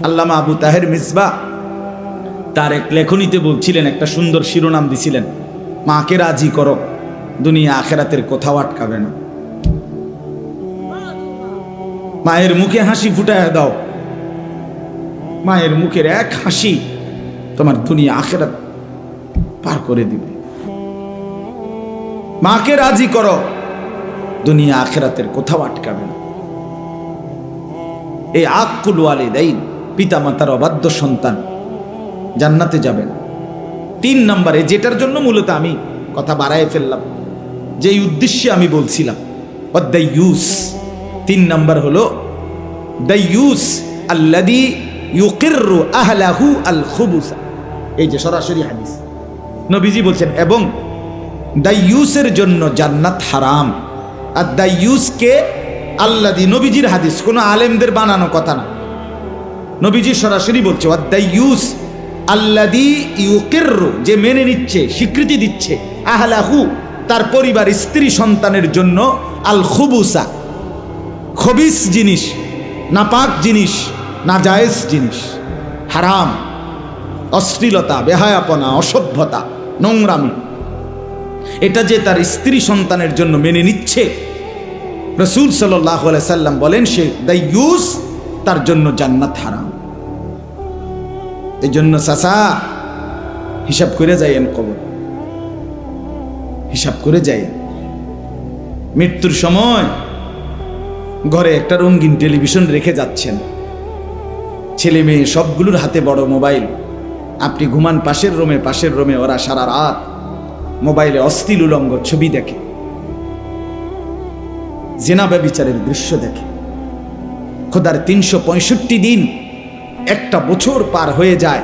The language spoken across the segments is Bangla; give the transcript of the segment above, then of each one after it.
আল্লামা আবু তাহের মিসবাহ তার এক লেখনীতে বলছিলেন, একটা সুন্দর শিরোনাম দিছিলেন, মাকে রাজি করো, দুনিয়া আখেরাতের কোথাও আটকাবে না। মায়ের মুখে হাসি ফুটায় দাও, মায়ের মুখের এক হাসি তোমার দুনিয়া আখেরাত পার করে দিবে। মাকে রাজি করো, দুনিয়া আখেরাতের কোথাও আটকাবে না। এই আকুল ওয়ালিদাইন, পিতা মাতার অবাধ্য সন্তান জান্নাতে যাবে না। 3 নম্বরে, যেটার জন্য মূলত আমি কথা বাড়ায় ফেললাম, যেই উদ্দেশ্যে আমি বলছিলাম, ওয়াদ-দাইয়ুস, 3 নম্বর হলো দাইয়ুস আল্লাযী ইউকিররু আহলাহু আল খুবুসা। এই যে সরাসরি হাদিস, নবীজি বলছেন, এবং দাইয়ুসের জন্য জান্নাত হারাম। আর দাইয়ুসকে আল্লাযী, নবীজির হাদিস, কোনো আলেমদের বানানো কথা না, নবীজি সরাসরি বলছে, ওয়াদ-দাইয়ুস আল্লাযী ইউকিররু, যে মেনে নিচ্ছে, স্বীকৃতি দিচ্ছে, আহলাহু, তার পরিবার, স্ত্রী সন্তানের জন্য, আল খুবুসা, খবিস জিনিস, নাপাক জিনিস, নাজায়েজ জিনিস, হারাম, অশ্লীলতা, বেহায়াপনা, অসভ্যতা, নোংরামি, এটা যে তার স্ত্রী সন্তানের জন্য মেনে নিচ্ছে, রাসূল সাল্লাল্লাহু আলাইহি সাল্লাম বলেন, সে দাইয়ুস, তার জন্য জান্নাত হারাম। এই জন্য চাচা, হিসাব করে যাইয়েন, কবর হিসাব করে যাইয়েন। মৃত্যুর সময় ঘরে একটা রঙিন টেলিভিশন রেখে যাচ্ছেন, ছেলে মেয়ে সবগুলোর হাতে বড় মোবাইল, আপনি ঘুমান পাশের রুমে, ওরা সারা রাত মোবাইলে অশ্লীল উলঙ্গ ছবি দেখে, জিনা ব্যভিচারের দৃশ্য দেখে। খোদার 365 দিন, একটা বছর পার হয়ে যায়,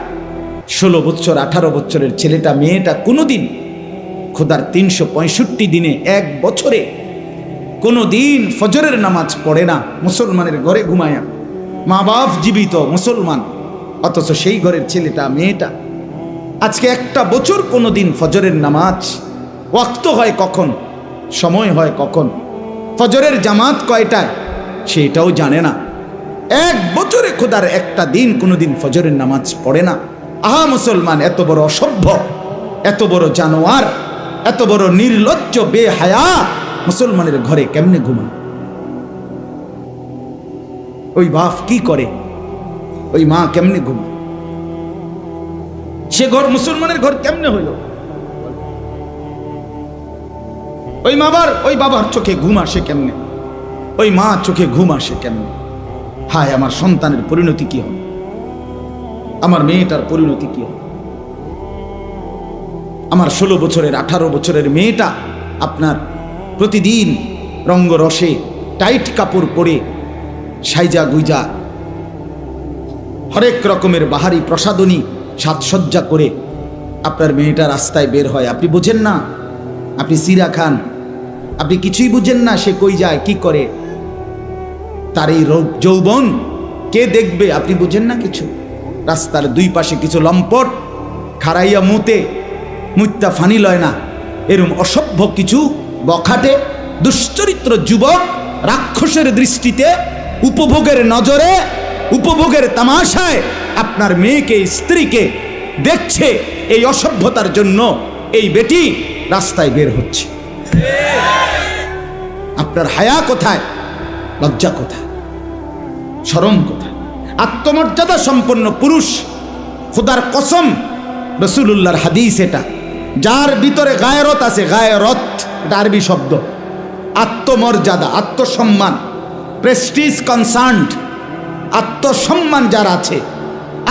16 বছর 18 বছরের ছেলেটা মেয়েটা কোনোদিন খোদার 365 দিনে, এক বছরে কোনোদিন ফজরের নামাজ পড়ে না, মুসলমানের ঘরে ঘুমায়া, মা বাপ জীবিত মুসলমান, অথচ সেই ঘরের ছেলেটা মেয়েটা আজকে একটা বছর কোনোদিন ফজরের নামাজ, ওয়াক্ত হয় কখন, সময় হয় কখন, ফজরের জামাত কয়টায়, সেটাও জানে না। এক বছরে খোদার একটা দিন কোনোদিন ফজরের নামাজ পড়ে না। আহা মুসলমান, এত বড় অসভ্য, এত বড় জানোয়ার, এত বড় নির্লজ্জ, বেহায়া মুসলমানের ঘরে কেমনে ঘুমা? ওই বাপ কি করে, ওই মা কেমনে ঘুমা? সে ঘর মুসলমানের ঘর কেমনে হইল? ওই বাবার চোখে ঘুম আসে কেমনে? ওই মা চোখে ঘুম আসে কেমনে? হায়, আমার সন্তানের পরিণতি কি হবে? আমার মেয়েটার পরিণতি কি হবে? আমার 16 বছরের 18 বছরের মেয়েটা আপনার প্রতিদিন রঙ্গরসে টাইট কাপড় পরে, সাইজা গুইজা, হরেক রকমের বাহারি প্রসাদনী সাজসজ্জা করে আপনার মেয়েটা রাস্তায় বের হয়, আপনি বুঝেন না, আপনি সিরা খান, আপনি কিছুই বুঝেন না, সে কই যায়, কি করে, তার এই যৌবন কে দেখবে, আপনি বুঝেন না কিছু। রাস্তার 2 পাশে কিছু লম্পট খারাইয়া মুত্তা ফানি লয় না, এরম অসভ্য কিছু বখাটে দুশ্চরিত্র যুবক রাক্ষসের দৃষ্টিতে, উপভোগের নজরে, উপভোগের তামাশায় আপনার মেয়েকে, স্ত্রীকে দেখছে। এই অসভ্যতার জন্য এই বেটি রাস্তায় বের হচ্ছে। আপনার হায়া কোথায়? লজ্জা কোথায়? শরম কোথায়? আত্মমর্যাদা সম্পন্ন পুরুষ, খোদার কসম, রাসূলুল্লাহর হাদিস এটা, যার ভিতরে গায়রত আছে, গায়রত এটা আরবি শব্দ, আত্মমর্যাদা, আত্মসম্মান, প্রেস্টিজ কনসার্নড, আত্মসম্মান যার আছে,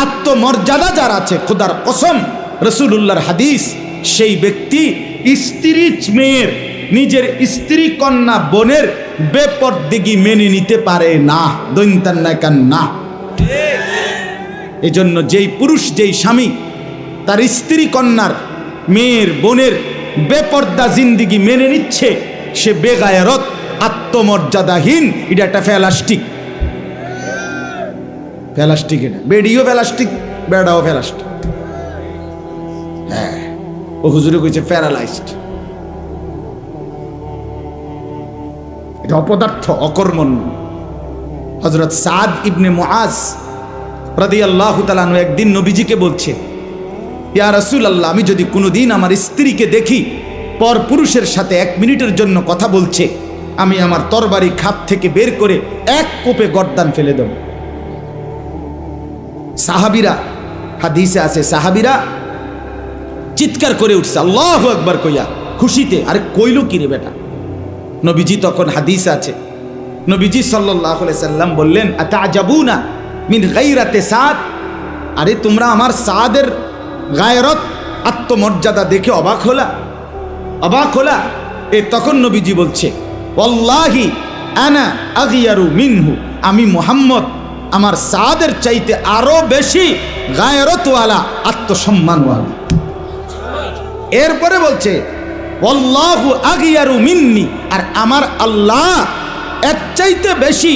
আত্মমর্যাদা যার আছে, খোদার কসম, রাসূলুল্লাহর হাদিস, সেই ব্যক্তি স্ত্রী মেয়ের, নিজের স্ত্রী কন্যা বোনের বেপরদিগি মেনে নিতে পারে না, দৈন্তান্নাকান না। এজন্য যেই পুরুষ, যেই স্বামী তার স্ত্রী কন্যার, মেয়ের, বোনের বেপর্দা জিন্দিগি মেনে নিচ্ছে, সে বেগায়রত, আত্মমর্যাদাহীন। এটা একটা ফেলাস্টিক, এটা বেডিও ফেলাস্টিক, বেড়াও ফেলাস্টিক। হ্যাঁ, ও হুজুরে কইছে প্যারালাইজড, এটা অপদার্থ, অকর্মণ্য। হযরত সাদ ইবনে মুআজ রাদিয়াল্লাহু তাআলা আনহু একদিন নবীজিকে বলছে, ইয়া রাসূলুল্লাহ, আমি যদি কোনোদিন আমার স্ত্রীকে দেখি পর পুরুষের সাথে 1 মিনিটের জন্য কথা বলছে, আমি আমার তরবারি খাপ থেকে বের করে এক কোপে গর্দান ফেলে দেব। সাহাবীরা, হাদিসে আছে, সাহাবীরা চিৎকার করে উঠছে আল্লাহু আকবার কইয়া খুশিতে। আরে কইল কি রে বেটা? নবীজি তখন, হাদিস আছে, নবীজি সাল্লাল্লাহু আলাইহি সাল্লাম বললেন, আতাজাবুনা মিন গায়রাতে সাদ, আরে তোমরা আমার সাদের গায়রত, আত্মমর্যাদা দেখে অবাক হলা? অবাক হলা? তখন নবীজি বলছে, ওয়াল্লাহি আনা আগিয়ারু মিনহু, আমি মুহাম্মদ আমার সাদের চাইতে আরো বেশি গায়রতওয়ালা, আত্মসম্মানওয়ালা। এরপরে বলছে, ওয়াল্লাহু আগিয়ারু মিন্নি, আর আমার আল্লাহ এর চাইতে বেশি,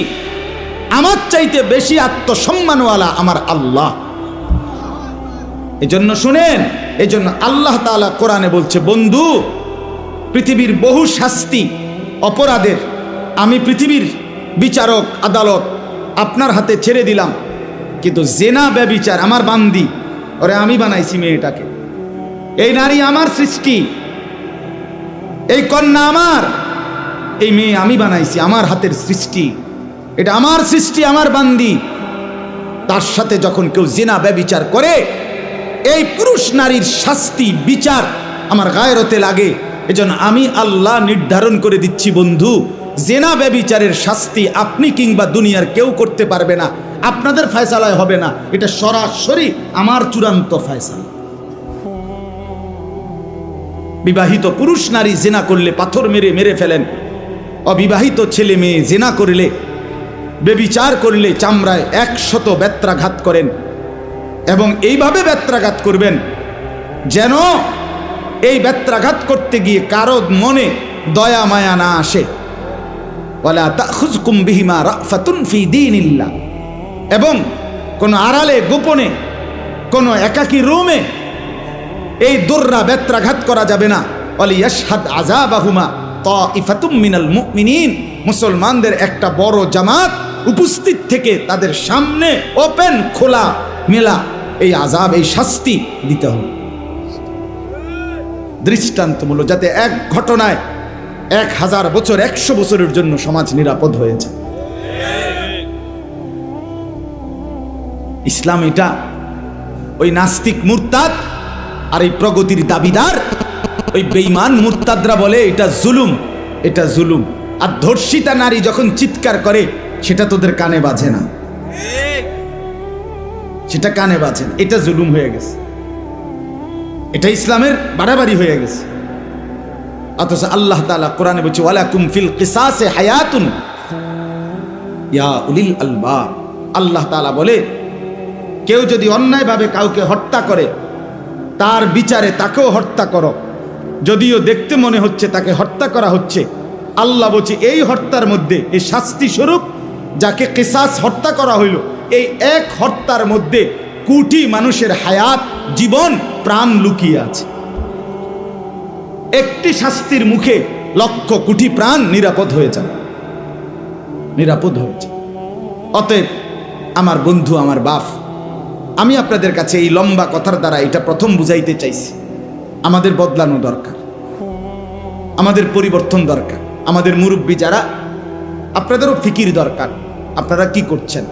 আমার চাইতে বেশি আত্মসম্মানওয়ালা আমার আল্লাহ। এজন্য শুনেন, এজন্য আল্লাহ তাআলা কোরআনে বলছে, বন্ধু, পৃথিবীর বহু শাস্তি অপরাধের আমি পৃথিবীর বিচারক আদালত আপনার হাতে ছেড়ে দিলাম, কিন্তু জেনা ব্যভিচার আমার বান্দি, ওরে আমি বানাইছি মেয়েটাকে, এই নারী আমার সৃষ্টি, এই কন্যা আমার, এই মেয়ে আমি বানাইছি, আমার হাতের সৃষ্টি, এটা আমার সৃষ্টি, আমার বান্দি। তার সাথে যখন কেউ জেনা ব্যভিচার করে, এই পুরুষ নারীর শাস্তি বিচার আমার গায়রতে লাগে। এজন্য আমি আল্লাহ নির্ধারণ করে দিচ্ছি, বন্ধু, জেনা ব্যভিচারের শাস্তি আপনি কিংবা দুনিয়ার কেউ করতে পারবে না, আপনাদের ফয়সালায় হবে না, এটা সরাসরি আমার চূড়ান্ত ফয়সালা। বিবাহিত পুরুষ নারী জেনা করলে পাথর মেরে মেরে ফেলেন, অবিবাহিত ছেলে মেয়ে জেনা করলে, ব্যভিচার করলে চামড়ায় 100 বেত্রাঘাত করেন, এবং এইভাবে বেত্রাঘাত করবেন যেন এই বেত্রাঘাত করতে গিয়ে কারো মনে দয়া মায়া না আসে। ওয়ালা তাখুযকুম বিহিমা রাফাতুন ফি দীনিল্লাহ, এবং কোন আড়ালে গোপনে কোন একাকী রুমে এই দুররা বেত্রাঘাত করা যাবে না। ওয়ালিয়াশহাদ আযাবাহুমা তাইফাতুম মিনাল মুমিনিন, মুসলমানদের একটা বড় জামাত উপস্থিত থেকে তাদের সামনে ওপেন খোলা মেলা এই আযাব, এই শাস্তি দিতে হবে দৃষ্টান্তমূলক, যাতে এক ঘটনায় 1000 বছর 100 বছরের জন্য সমাজ নিরাপদ হয়ে যায়। ইসলাম এটা ওই নাস্তিক মুরতাদ আর এই প্রগতির দাবিদার ওই বেঈমান মুরতাদরা বলে এটা জুলুম, এটা জুলুম। আর ধর্ষিতা নারী যখন চিৎকার করে সেটা তোদের কানে বাজে না, সেটা কানে বাজে না, এটা জুলুম হয়ে গেছে, এটা ইসলামের বাড়াবাড়ি হয়ে গেছে। অথচ আল্লাহ তাআলা কোরআনে বলছে, ওয়ালাকুম ফিল কিসাসে হায়াতুন ইয়া উলিল আলবাব। আল্লাহ তাআলা বলে, কেউ যদি অন্যায়ভাবে কাউকে হত্যা করে তার বিচারে তাকেও হত্যা করো, যদিও দেখতে মনে হচ্ছে তাকে হত্যা করা হচ্ছে। আল্লাহ বলছে, এই হত্যার মধ্যে, এই শাস্তি স্বরূপ যাকে কিসাস হত্যা করা হইল, এই এক হত্যার মধ্যে কোটি মানুষের হায়াত, জীবন, প্রাণ লুকিয়ে আছে। একটি শাস্তির মুখে লক্ষ কোটি প্রাণ নিরাপদ হয়ে যাবে, নিরাপদ হয়ে যাবে। অতএব আমার বন্ধু, আমার বাপ, আমি আপনাদের কাছে এই লম্বা কথার দ্বারা এটা প্রথম বুঝাইতে চাইছি, আমাদের বদলানো দরকার, আমাদের পরিবর্তন দরকার। আমাদের মুরব্বী যারা, আপনাদেরও ফিকির দরকার, আপনারা কি করছেন,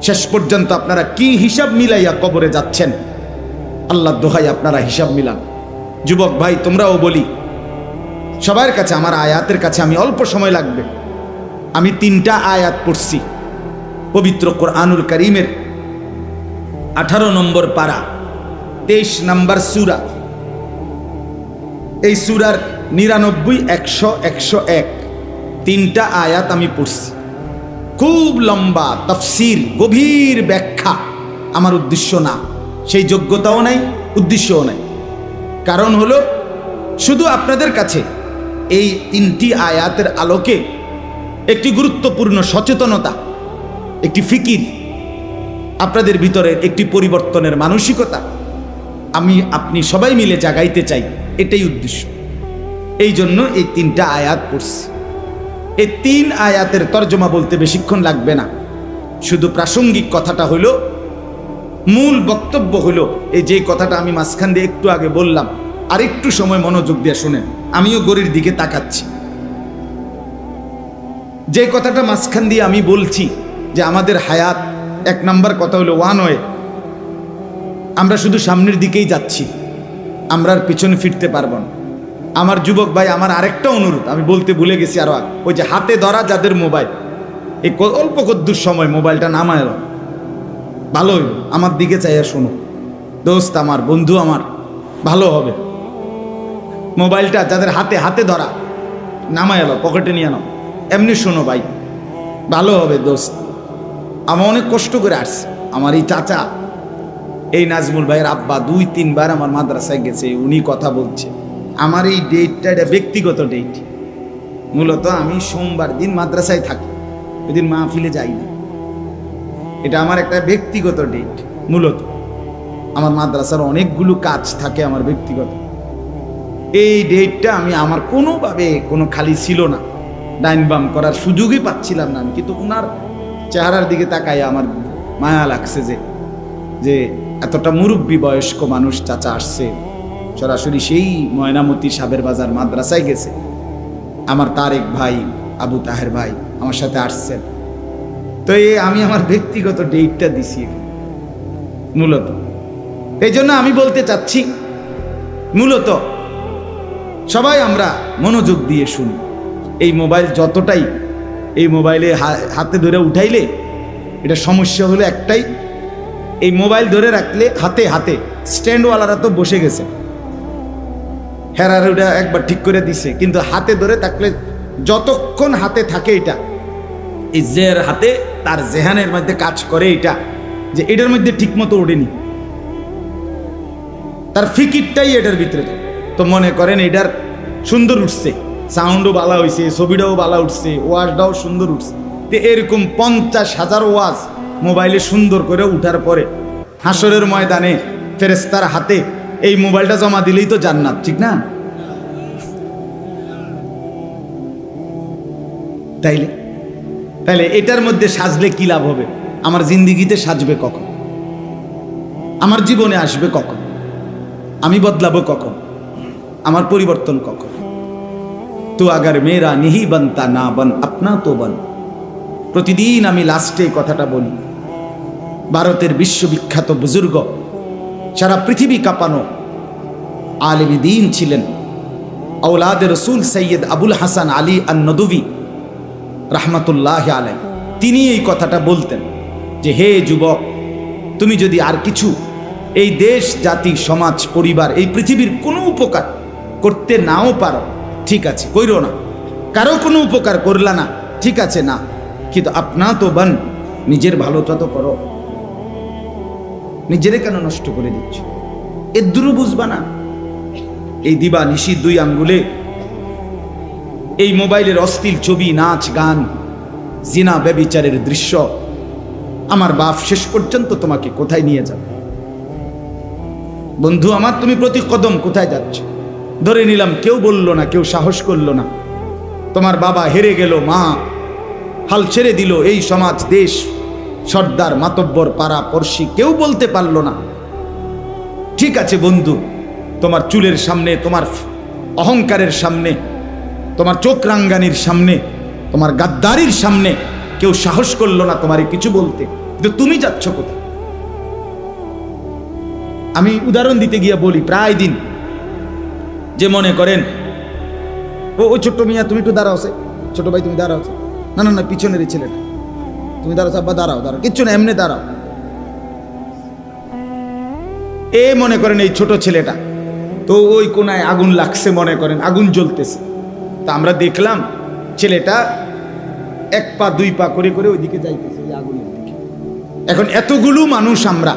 শেষ পর্যন্ত আপনারা কি হিসাব মিলাইয়া কবরে যাচ্ছেন। আল্লাহ দোহাই আপনারা হিসাব মিলান। যুবক ভাই, তোমরাও বলি, সবার কাছে, আমার আয়াতের কাছে আমি অল্প সময় লাগবে, আমি 3টা আয়াত পড়ছি পবিত্র কোরআনুল কারীমের 18 নম্বর পারা 23 নম্বর সূরা। এই সূরার 99, 100, 101 3টা আয়াত আমি পড়ছি। খুব লম্বা তাফসীর, গভীর ব্যাখ্যা আমার উদ্দেশ্য না, সেই যোগ্যতাও নাই, উদ্দেশ্যও নাই। কারণ হলো শুধু আপনাদের কাছে এই 3টি আয়াতের আলোকে একটি গুরুত্বপূর্ণ সচেতনতা, একটি ফিকির, আপনাদের ভিতরে একটি পরিবর্তনের মানসিকতা আমি আপনি সবাই মিলে জাগাইতে চাই, এটাই উদ্দেশ্য। এই জন্য এই 3টা আয়াত পড়ছি। এই 3 আয়াতের তর্জমা বলতে বেশিক্ষণ লাগবে না, শুধু প্রাসঙ্গিক কথাটা হলো মূল বক্তব্য হলো এই যে কথাটা আমি মাঝখান দিয়ে একটু আগে বললাম, আর একটু সময় মনোযোগ দিয়ে শুনেন, আমিও গড়ির দিকে তাকাচ্ছি। যে কথাটা মাঝখান দিয়ে আমি বলছি যে আমাদের হায়াত, এক নাম্বার কথা হলো ওয়ান ওয়ে, আমরা শুধু সামনের দিকেই যাচ্ছি, আমরা আর পিছনে ফিরতে পারবো না। আমার যুবক ভাই, আমার আরেকটা অনুরোধ আমি বলতে ভুলে গেছি, আরো ওই যে হাতে ধরা যাদের মোবাইল, এই অল্প কদ্দুর সময় মোবাইলটা নামায় ভালো হইব, আমার দিকে চাইয়া শোনো দোস্ত আমার, বন্ধু আমার, ভালো হবে। মোবাইলটা যাদের হাতে হাতে ধরা নামায় এলো, পকেটে নিয়ে নাও, এমনি শোনো ভাই, ভালো হবে দোস্ত। আমার অনেক কষ্ট করে আসছে, আমার এই চাচা, এই নাজমুল ভাইয়ের আব্বা 2-3 বার আমার মাদ্রাসায় গেছে, উনি কথা বলছে। আমার এই ডেটটা, এটা ব্যক্তিগত ডেট, মূলত আমি সোমবার দিন মাদ্রাসায় থাকি, ওই দিন মাহফিলে যাই না, এটা আমার একটা ব্যক্তিগত ডেট। মূলত আমার মাদ্রাসার অনেকগুলো কাজ থাকে আমার ব্যক্তিগত, এই ডেটটা আমি আমার কোনোভাবে কোনো খালি ছিল না, ডাইন বাম করার সুযোগই পাচ্ছিলাম না আমি, কিন্তু ওনার চেহারার দিকে তাকাই আমার মায়া লাগছে যে এতটা মুরব্বী বয়স্ক মানুষ চাচা আসছে, সরাসরি সেই ময়নামতি সাবের বাজার মাদ্রাসায় গেছে। আমার তারেক ভাই, আবু তাহের ভাই আমার সাথে আসছেন, তো আমি আমার ব্যক্তিগত ডেটটা দিছি মূলত। এই জন্য আমি বলতে চাচ্ছি, মূলত সবাই আমরা মনোযোগ দিয়ে শুনি। এই মোবাইল যতটাই, এই মোবাইলে হাতে ধরে উঠাইলে এটা সমস্যা হলো একটাই, এই মোবাইল ধরে রাখলে হাতে হাতে, স্ট্যান্ডওয়ালারা তো বসে গেছে, হেরার ওটা একবার ঠিক করে দিছে, কিন্তু হাতে ধরে থাকলে যতক্ষণ হাতে থাকে এটা, এই জের হাতে তার জেহানের মধ্যে কাজ করে এটা, যে এটার মধ্যে ঠিক মতো ওঠেনি, তার ফিকিরটাই এটার ভিতরে। তো মনে করেন এটার সুন্দর উঠছে, সাউন্ডও ভালো হয়েছে, ছবিটাও ভালো উঠছে, ওয়াজটাও সুন্দর উঠছে, তো এরকম 50,000 ওয়াজ মোবাইলে সুন্দর করে উঠার পরে হাসরের ময়দানে ফেরেশতার হাতে এই মোবাইলটা জমা দিলেই তো জান্নাত, ঠিক না? তাইলে এটার মধ্যে সাজলে কি লাভ হবে? আমার জিন্দিগিতে সাজবে কখন? আমার জীবনে আসবে কখন? আমি বদলাবো কখন? আমার পরিবর্তন কখন? তো আগার মেরা নিহি বনতা না বন আপনা তো বন। প্রতিদিন আমি লাস্টে কথাটা বলি। ভারতের বিশ্ববিখ্যাত বুজুর্গ, সারা পৃথিবী কাঁপানো আলেমে দ্বীন ছিলেন, আওলাদে রসুল সৈয়দ আবুল হাসান আলী আন-নদভী রাহমাতুল্লাহ আলাইহি, তিনি এই কথাটা বলতেন যে হে যুবক, তুমি যদি আর কিছু এই দেশ, জাতি, সমাজ, পরিবার, এই পৃথিবীর কোনো উপকার করতে নাও পারো, ঠিক আছে, কইরো না। কারো কোনো উপকার করলা না, ঠিক আছে না, কিন্তু আপনা তো বান, নিজের ভালোটা তো করো। নিজেরে কেন নষ্ট করে দিচ্ছ? এদুরও বুঝবা না? এই দিবা নিশি 2 আঙ্গুলে এই মোবাইলের অশ্লীল ছবি, নাচ, গান, জিনা, ব্যভিচারের দৃশ্য, আমার বাপ শেষ পর্যন্ত তোমাকে কোথায় নিয়ে যাবে? বন্ধু আমার, তুমি প্রতি কদম কোথায় যাচ্ছ? ধরে নিলাম কেউ বলল না, কেউ সাহস করলো না, তোমার বাবা হেরে গেল, মা হাল ছেড়ে দিল, এই সমাজ, দেশ, সর্দার, মাতব্বর, পাড়া পড়শি কেউ বলতে পারলো না, ঠিক আছে বন্ধু, তোমার চুলের সামনে, তোমার অহংকারের সামনে, তোমার চোখ রাঙ্গানির সামনে, তোমার গাদ্দারির সামনে কেউ সাহস করলো না তোমারে কিছু বলতে, কিন্তু তুমি যাচ্ছ কোথায়? আমি উদাহরণ দিতে গিয়ে বলি প্রায় দিন, যে মনে করেন ও ছোট্ট মিয়া, তুমি একটু দাঁড়াও, ছোট ভাই তুমি দাঁড়াও, না না না পিছনের এই ছেলেটা, তুমি দাঁড়াও, আব্বা দাঁড়াও, কিচ্ছু না, এমনি দাঁড়াও। এ মনে করেন এই ছোট ছেলেটা, তো ওই কোনায় আগুন লাগছে, মনে করেন আগুন জ্বলতেছে, তা আমরা দেখলাম ছেলেটা 1 পা 2 পা করে করে ওইদিকে যাইতেছে, ওই আগুনের দিকে। এখন এতগুলো মানুষ আমরা,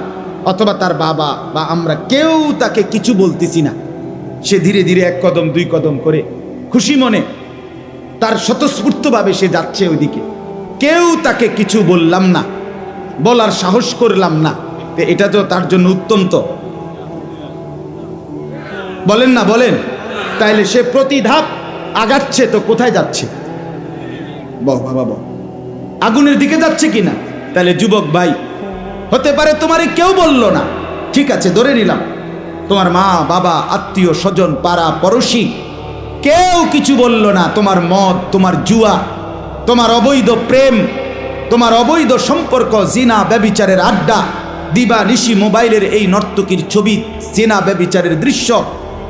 অথবা তার বাবা বা আমরা, কেউ তাকে কিছু বলতেছি না, সে ধীরে ধীরে 1 কদম 2 কদম করে খুশি মনে তার স্বতঃস্ফূর্তভাবে সে যাচ্ছে ওইদিকে, কেউ তাকে কিছু বললাম না, বলার সাহস করলাম না, এটা তো তার জন্য উত্তম। তো বলেন না, বলেন? তাইলে সে প্রতি ধাপ আগাচ্ছে, তো কোথায় যাচ্ছে? বাবা, আগুনের দিকে যাচ্ছে কিনা? তাহলে যুবক ভাই, হতে পারে তোমারে কেউ বলল না, ঠিক আছে ধরে নিলাম তোমার মা বাবা আত্মীয় স্বজন পাড়া পড়োশি কেউ কিছু বলল না, তোমার মদ, তোমার জুয়া, তোমার অবৈধ প্রেম, তোমার অবৈধ সম্পর্ক, জিনা ব্যভিচারের আড্ডা, দিবা নিশি মোবাইলের এই নর্তকীর ছবি, জিনা ব্যভিচারের দৃশ্য,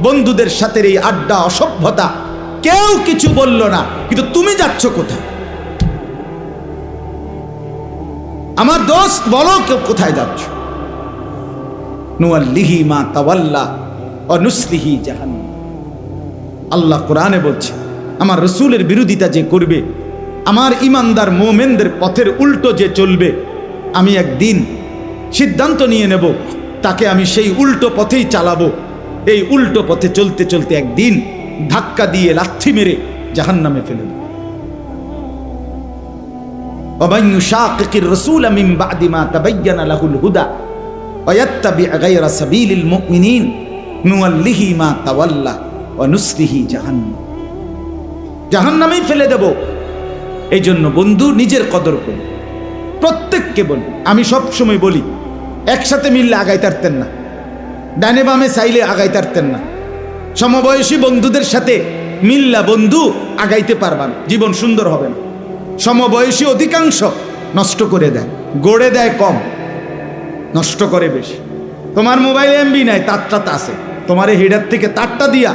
বন্ধুদের সাথে এই আড্ডা, অসভ্যতা, কেউ কিছু বলল না, কিন্তু তুমি যাচ্ছ কোথায়? আমার দোস্ত বলো কেউ কোথায় যাচ্ছ? নুয়াল্লিহি মা তাওয়াল্লা ওয়া নুসলিহি জাহান্নাম। আল্লাহ কোরআনে বলছে, আমার রসুলের বিরোধিতা যে করবে, আমার ইমানদার মোমেনদের পথের উল্টো যে চলবে, আমি একদিন সিদ্ধান্ত নিয়ে নেব তাকে আমি সেই উল্টো পথেই চালাবো। এই উল্টো পথে চলতে চলতে একদিন ধাক্কা দিয়ে লাথি মেরে জাহান্নামে ফেলে দেব। ومن يشاقق الرسول من بعد ما تبين له الهدى ويتبع غير سبيل المؤمنين نوله ما تولى ونصله جهنم। জাহান্নামেই ফেলে দেব। এই জন্য বন্ধু নিজের কদর করুন। প্রত্যেককে বলি, আমি সব সময় বলি, একসাথে মিললে আগাইতে পারতেন না, ডানে বামে চাইলে আগাইতে পারতেন না। সমবয়সী বন্ধুদের সাথে মিল্লা বন্ধু আগাইতে পারবেন, জীবন সুন্দর হবে না। সমবয়সী অধিকাংশ নষ্ট করে দেয়, গড়ে দেয় কম, নষ্ট করে বেশি। তোমার মোবাইলে এমবি নাই, তারটা আছে, তোমারে হেডার থেকে তারটা দিয়া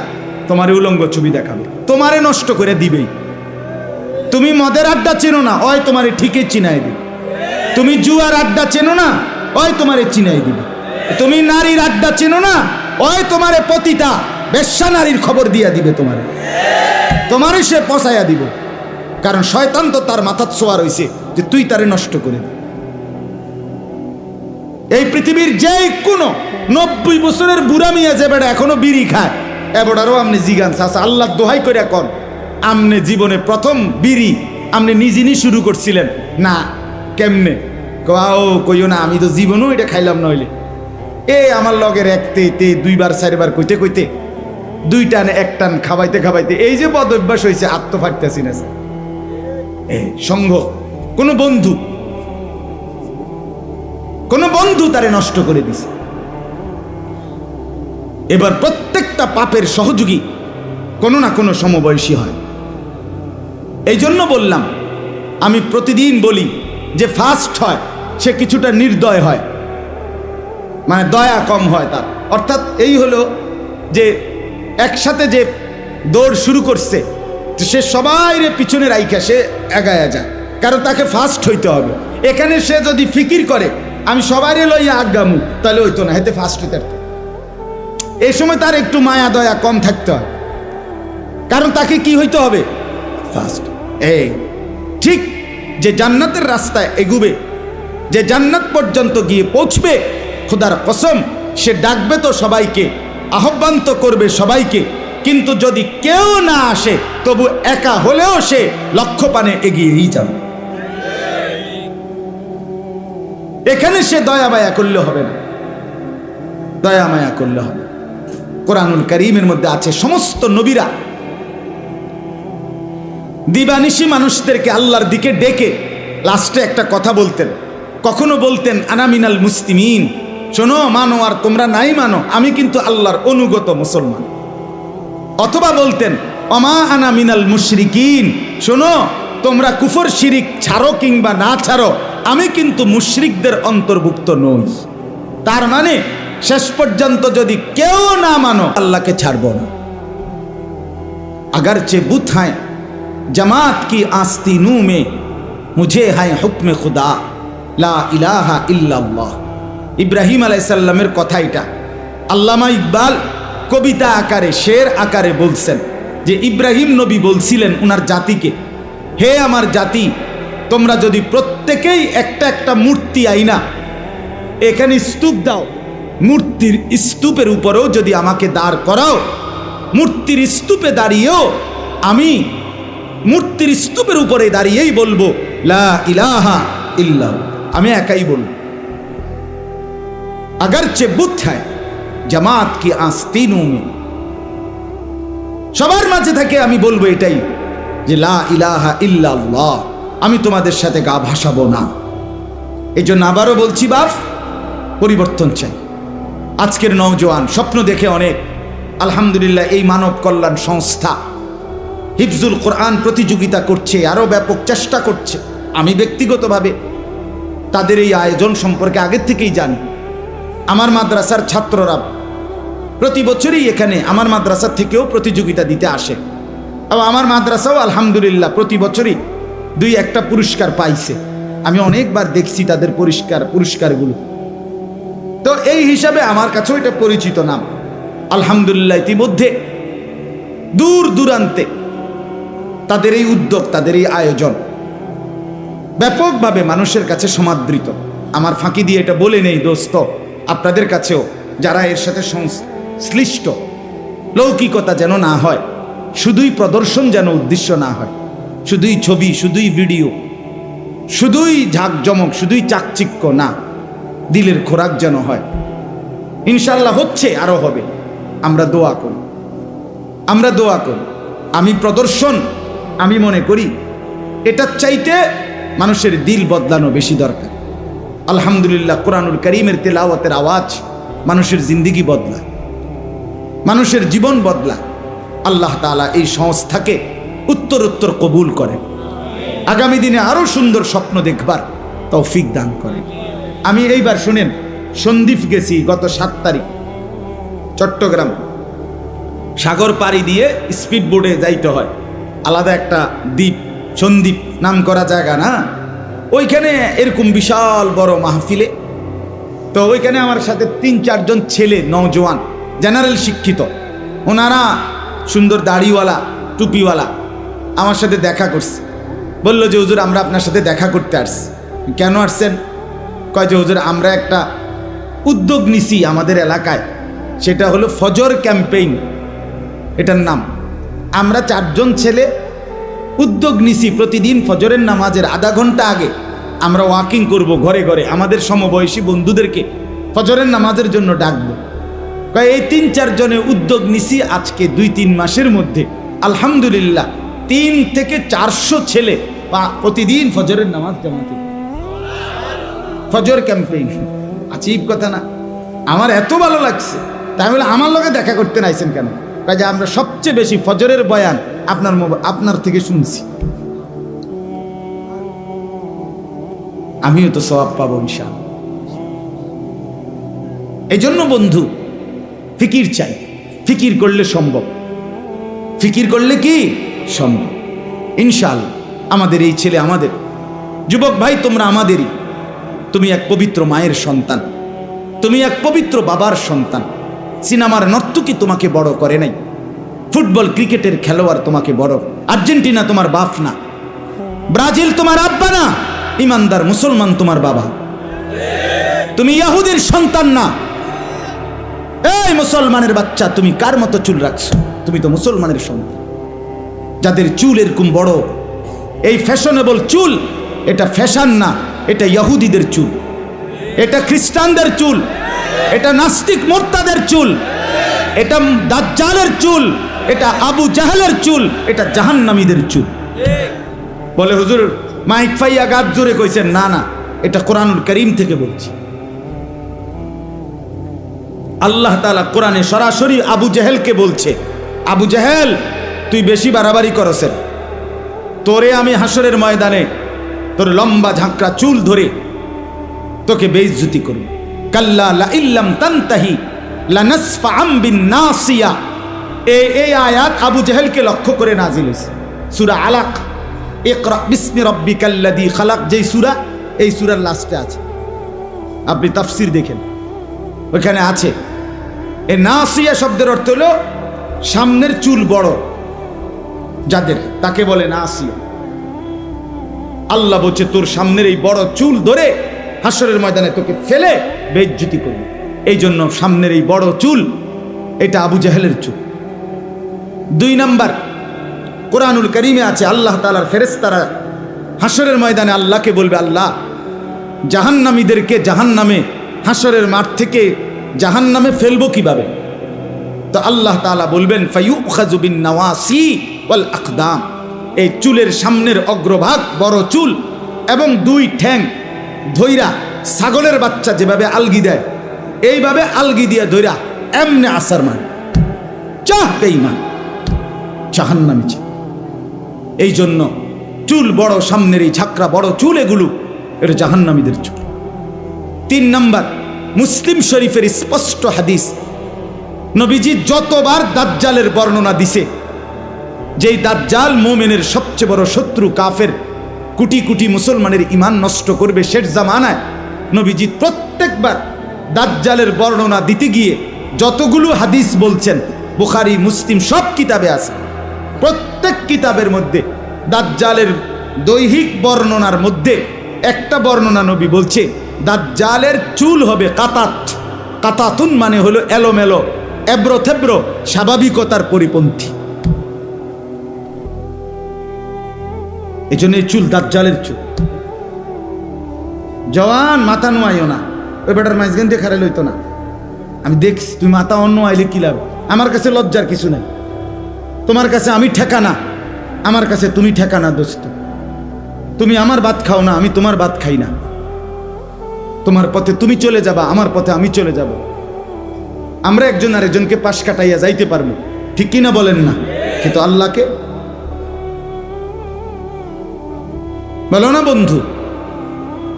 তোমারে উলঙ্গ ছবি দেখাবে, তোমারে নষ্ট করে দিবেই। তুমি মদের আড্ডা চেনো না, ওই তোমারে ঠিকই চিনাই দিবে। তুমি জুয়ার আড্ডা চেনো না, ওই তোমারে চিনাই দিবে। তুমি নারীর আড্ডা চেনো না, ওই তোমারে পতিতা বেশ্যা নারীর খবর দিয়া দিবে, তোমারে সে পচাইয়া দিবে। কারণ শয়তান তো তার মাথার ছোঁয়া রয়েছে যে তুই তারে নষ্ট করে দিবি। এই পৃথিবীর যে কোনো 90 বছরের বুড়া মিয়া যে বেড়া এখনো বিড়ি খায়, এবারও আপনি জিগান চাচা আল্লাহ দোহাই করে কন, আমনে জীবনে প্রথম বিড়ি আপনি নিজে শুরু করছিলেন না? কেমনে কইও না, আমি তো জীবনও এটা খাইলাম না। হইলে আমার লগের একতে দুইবার চারবার কইতে কইতে দুই টান এক টান খাবাইতে খাবাইতে এই যে বদ অভ্যাস হয়েছে, আত্মফাটতেছি না সঙ্গ। কোন বন্ধু তারে নষ্ট করে দিছে। এবার প্রত্যেকটা পাপের সহযোগী কোনো না কোনো সমবয়সী হয়। এই জন্য বললাম, আমি প্রতিদিন বলি যে ফার্স্ট হয় সে কিছুটা নির্দয় হয়, মানে দয়া কম হয় তার। অর্থাৎ এই হলো যে একসাথে যে দৌড় শুরু করছে সে সবাই পিছনে রাইখা সে এগায়া যায়, কারণ তাকে ফার্স্ট হইতে হবে। এখানে সে যদি ফিকির করে আমি সবাই লইয়া আগামু, তাহলে হইতো না, হেতে ফার্স্ট হইতে পারত। এই সময় তার একটু মায়া দয়া কম থাকতে হয়, কারণ তাকে কি হইতে হবে? ফার্স্ট। এই ঠিক যে জান্নাতের রাস্তায় এগুবে, যে জান্নাত পর্যন্ত গিয়ে পৌঁছবে, খোদার কসম সে ডাকবে তো সবাইকে, আহ্বান তো করবে সবাইকে, কিন্তু যদি কেউ না আসে তবু একা হলেও সে লক্ষ্য পানে এগিয়েই যাবে। এখানে সে দয়া মায়া করলে হবে না, দয়া মায়া করলে হবে। কোরআনুল কারীমের মধ্যে আছে সমস্ত নবীরা দিবানিশি মানুষদেরকে আল্লাহর দিকে ডেকে লাস্টে একটা কথা বলতেন। কখনো বলতেন আনা মিনাল মুসলিমিন, শোনো মানো আর তোমরা নাই মানো, আমি কিন্তু আল্লাহর অনুগত মুসলমান। অথবা বলতেন অমা আনা মিনাল মুশরিকিন, শোনো তোমরা কুফর শিরিক ছাড়ো কিংবা না ছাড়ো, আমি কিন্তু মুশরিকদের অন্তর্ভুক্ত নই। তার মানে শেষ পর্যন্ত যদি কেউ না মানো আল্লাহকে ছাড়বো না। अगरचे बुत हैं जमात की आस्तीनों में, मुझे है हुक्म खुदा ला इलाहा इल्लल्लाह। ইব্রাহিম আলাইহিস সালামের কথা এটা আল্লামা ইকবাল কবিতা আকারে শের আকারে বলছেন যে ইব্রাহিম নবী বলছিলেন উনার জাতিকে, হে আমার জাতি, তোমরা যদি প্রত্যেকেই একটা একটা মূর্তি আইনা এখানে স্তূপ দাও, মূর্তির স্তূপের উপরেও যদি আমাকে দাঁড় করাও, মূর্তির স্তূপে দাঁড়িয়েও আমি মূর্তির স্তূপের উপরে দাঁড়িয়েই বলবো লা ইলাহা ইল্লাল্লাহ, আমি একাই বলবো। अगरचे बुत है जमात की आस्तीनों में, সবার মাঝে থেকে আমি বলবো এটাই যে লা ইলাহা ইল্লাল্লাহ, আমি তোমাদের সাথে গা ভাসাবো না। এই জন্য আবারও বলছি বাপ, পরিবর্তন চাই। আজকের নওজোয়ান স্বপ্ন দেখে অনেক, আলহামদুলিল্লাহ এই মানব কল্যাণ সংস্থা হিফজুল কোরআন প্রতিযোগিতা করছে, আরও ব্যাপক চেষ্টা করছে। আমি ব্যক্তিগতভাবে তাদের এই আয়োজন সম্পর্কে আগের থেকেই জানি। আমার মাদ্রাসার ছাত্ররা প্রতি বছরই এখানে আমার মাদ্রাসার থেকেও প্রতিযোগিতা দিতে আসে, এবং আমার মাদ্রাসাও আলহামদুলিল্লাহ প্রতি বছরই 2-1টা পুরস্কার পাইছে। আমি অনেকবার দেখছি তাদের পুরস্কারগুলো। তো এই হিসাবে আমার কাছেও এটা পরিচিত নাম। আলহামদুলিল্লাহ ইতিমধ্যে দূর দূরান্তে তাদের এই উদ্যোগ, তাদের এই আয়োজন ব্যাপকভাবে মানুষের কাছে সমাদৃত। আমার ফাঁকি দিয়ে এটা বলে নেই দোস্ত, আপনাদের কাছেও যারা এর সাথে সংশ্লিষ্ট, লৌকিকতা যেন না হয়, শুধুই প্রদর্শন যেন উদ্দেশ্য না হয়, শুধুই ছবি, শুধুই ভিডিও, শুধুই ঝাঁকজমক, শুধুই চাকচিক্য না, দিলের খোরাক যেন হয়। ইনশাআল্লাহ হচ্ছে, আরো হবে। আমরা দোয়া করি, আমরা দোয়া করি। আমি প্রদর্শন, আমি মনে করি এটার চাইতে মানুষের দিল বদলানো বেশি দরকার। আলহামদুলিল্লাহ কোরআনুল কারীমের তেলাওয়াতের আওয়াজ মানুষের জিন্দিগি বদলায়, মানুষের জীবন বদলায়। আল্লাহ তাআলা এই সংস্থাকে উত্তরোত্তর কবুল করেন, আগামী দিনে আরো সুন্দর স্বপ্ন দেখবার তৌফিক দান করেন। আমি এইবার শুনেন, সন্দ্বীপ গেছি গত 7 তারিখ, চট্টগ্রাম সাগর পাড়ি দিয়ে স্পিড বোটে যাইতে হয়, আলাদা একটা দ্বীপ, সন্দ্বীপ নাম করা জায়গা না, ওইখানে এরকম বিশাল বড় মাহফিলে। তো ওইখানে আমার সাথে 3-4 জন ছেলে নওজোয়ান, জেনারেল শিক্ষিত, ওনারা সুন্দর দাড়িওয়ালা, টুপিওয়ালা, আমার সাথে দেখা করছে। বলল যে হুজুর আমরা আপনার সাথে দেখা করতে আসছি। কেন আসছেন? কয় যে হুজুর আমরা একটা উদ্যোগ নিছি আমাদের এলাকায়, সেটা হলো ফজর ক্যাম্পেইন, এটার নাম। আমরা 4 জন ছেলে উদ্যোগ নিছি, প্রতিদিন ফজরের নামাজের আধা ঘন্টা আগে আমরা ওয়াকিং করব, ঘরে ঘরে আমাদের সমবয়সী বন্ধুদেরকে ফজরের নামাজের জন্য ডাকবো। এই 3-4 জনে উদ্যোগ নিছি। আজকে 2-3 মাসের মধ্যে আলহামদুলিল্লাহ 3 থেকে 400 ছেলে প্রতিদিন ফজরের নামাজ জামাতে, ফজর ক্যাম্পেইন। আজীব কথা না? আমার এত ভালো লাগছে। তাই বলে আমার লগে দেখা করতে নাইছেন কেন? কাজে আমরা সবচেয়ে বেশি ফজরের বয়ান আপনার থেকে শুনছি, আমিও তো সওয়াব পাবো ইনশাআল্লাহ। এই জন্য বন্ধু ফিকির চাই, ফিকির করলে সম্ভব, ফিকির করলে কি সম্ভব ইনশাআল্লাহ। আমাদের এই ছেলে, আমাদের যুবক ভাই, তোমরা আমাদেরই। তুমি এক পবিত্র মায়ের সন্তান, তুমি এক পবিত্র বাবার সন্তান। সিনেমার নর্তকী তোমাকে বড় করে নাই, ফুটবল ক্রিকেটের খেলোয়াড় তোমাকে বড়, আর্জেন্টিনা তোমার বাপ না, ব্রাজিল তোমার আব্বা না, ইমানদার মুসলমান তোমার বাবা। তুমি ইহুদির সন্তান না। এই মুসলমানের বাচ্চা, তুমি কার মতো চুল রাখছো? তুমি তো মুসলমানের সন্তান। যাদের চুল এরকম বড়, এই ফ্যাশনেবল চুল, এটা ফ্যাশন না, এটা ইহুদিদের চুল, এটা খ্রিস্টানদের চুল, এটা নাস্তিক মোরতাদের চুল, এটা দাজ্জালের চুল, এটা আবু জাহেলের চুল, এটা জাহান্নামীদের চুল। বলে হুজুর মাইক ফাইয়া গাছ জোরে কইছেন। না না, এটা কোরআনুল কারীম থেকে বলছি। আল্লাহ তাআলা কোরআনে সরাসরি আবু জাহেলকে বলছে, আবু জাহেল তুই বেশি বাড়াবাড়ি করছেন, তোরে আমি হাসরের ময়দানে তোর লম্বা ঝাঁকড়া চুল ধরে তোকে বেইজ্জতি করব। কাল্লা লা ইল্লাম তানতাহি লানাসফাআম বিন নাসিয়া। এই আয়াত আবু জাহেলকে লক্ষ্য করে নাজিল হয়েছে। সূরা আলাক, ইকরা বিসমি রাব্বিকাল্লাযী খালাক, যেই সূরা, এই সূরার লাস্টে আছে। আপনি তাফসীর দেখেন, ওখানে আছে। এই নাসিয়া শব্দের অর্থ হলো সামনের চুল বড় যাদের, তাকে বলে নাসিয়া। আল্লাহ বলছে তোর সামনের এই বড় চুল ধরে হাসরের ময়দানে তোকে ফেলে বেইজ্জতি করব। এই জন্য সামনের এই বড় চুল, এটা আবু জাহেলের চুল। 2 নাম্বার, কোরআনুল কারীমে আছে আল্লাহ তাআলার ফেরেশতারা হাসরের ময়দানে আল্লাহকে বলবে, আল্লাহ জাহান্নামীদেরকে জাহান্নামে, হাসরের মাঠ থেকে জাহান্নামে ফেলবো কিভাবে? তো আল্লাহ তাআলা বলবেন ফায়ুখাযু বিন নাওয়াসি ওয়াল আকদাম। এই চুলের সামনের অগ্রভাগ, বড় চুল এবং 2 ঠ্যাং ধইরা ছাগলের বাচ্চা যেভাবে আলগি দেয় এইভাবে আলগি দিয়ে ধইরা এমনে আসার মান চাহ বেঈমান জাহান্নামী চা। এই জন্য চুল বড়, সামনের এই ঝাঁকড়া বড় চুল, এগুলো এটা জাহান্নামীদের চুল। 3 নাম্বার, মুসলিম শরীফের স্পষ্ট হাদিস, নবীজি যতবার দাজ্জালের বর্ণনা দিছে, যেই দাজ্জাল মুমিনের সবচেয়ে বড় শত্রু, কাফের, কোটি কোটি মুসলমানের ঈমান নষ্ট করবে শেষ জামানায়, নবীজি প্রত্যেকবার দাজ্জালের বর্ণনা দিতে গিয়ে যতগুলো হাদিস বলছেন, বুখারী মুসলিম সব কিতাবে আছে, প্রত্যেক কিতাবের মধ্যে দাজ্জালের দৈহিক বর্ণনার মধ্যে একটা বর্ণনা নবী বলছে, দাজ্জালের চুল হবে কাতাত। কাতাতুন মানে হলো এলোমেলো, এব্রো থেব্রো, স্বাভাবিকতার পরিপন্থী। এই জন্য এই চুল দাজ্জালের চুল। জওয়ান, মাথা নোয়াইও না, ওই বেটার মাঝখান দিয়ে খারাই লইতো না। আমি দেখছি তুই মাথা অন্য আইলে কি লাভ? আমার কাছে লজ্জার কিছু নেই। তোমার কাছে আমি ঠেকানা, আমার কাছে তুমি ঠেকানা। দোস্ত, তুমি আমার ভাত খাও না, আমি তোমার ভাত খাই না। তোমার পথে তুমি চলে যাবা, আমার পথে আমি চলে যাব। আমরা একজন আরেকজনকে পাশ কাটাইয়া যাইতে পারবো, ঠিক কিনা বলেন না? কিন্তু আল্লাহকে বলো না, বন্ধু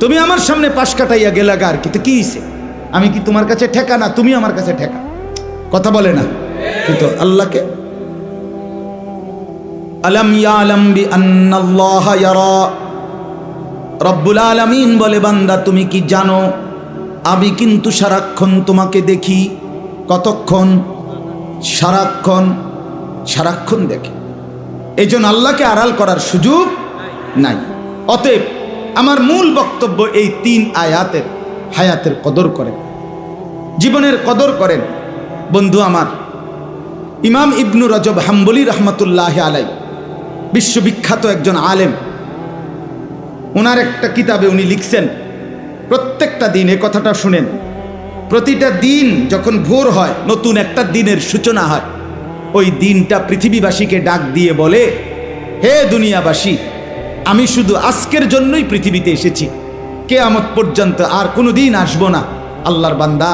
তুমি আমার সামনে পাশ কাটাইয়া গেলা গার, কিন্তু কি হইছে? আমি কি তোমার কাছে ঠেকা না? তুমি আমার কাছে ঠেকা, কথা বলে না। কিন্তু আল্লাহকে আলাম ইয়ালাম বিআন্নাল্লাহা ইয়ারা, রব্বুল আলামিন বলে, বান্দা তুমি কি জানো আমি কিন্তু সারাক্ষণ তোমাকে দেখি। কতক্ষণ? সারাক্ষণ। সারাক্ষণ দেখি। এই জন্য আল্লাহকে আড়াল করার সুযোগ নাই। অতএব আমার মূল বক্তব্য এই 3 আয়াতের, হায়াতের কদর করেন, জীবনের কদর করেন। বন্ধু আমার, ইমাম ইবনু রজব হাম্বলি রহমতুল্লাহ আলাই, বিশ্ববিখ্যাত একজন আলেম, ওনার একটা কিতাবে উনি লিখছেন, প্রত্যেকটা দিন, এ কথাটা শুনেন, প্রতিটা দিন যখন ভোর হয়, নতুন একটা দিনের সূচনা হয়, ওই দিনটা পৃথিবীবাসীকে ডাক দিয়ে বলে, হে দুনিয়াবাসী, আমি শুধু আজকের জন্যই পৃথিবীতে এসেছি, কিয়ামত পর্যন্ত আর কোনো দিন আসবো না। আল্লাহর বান্দা,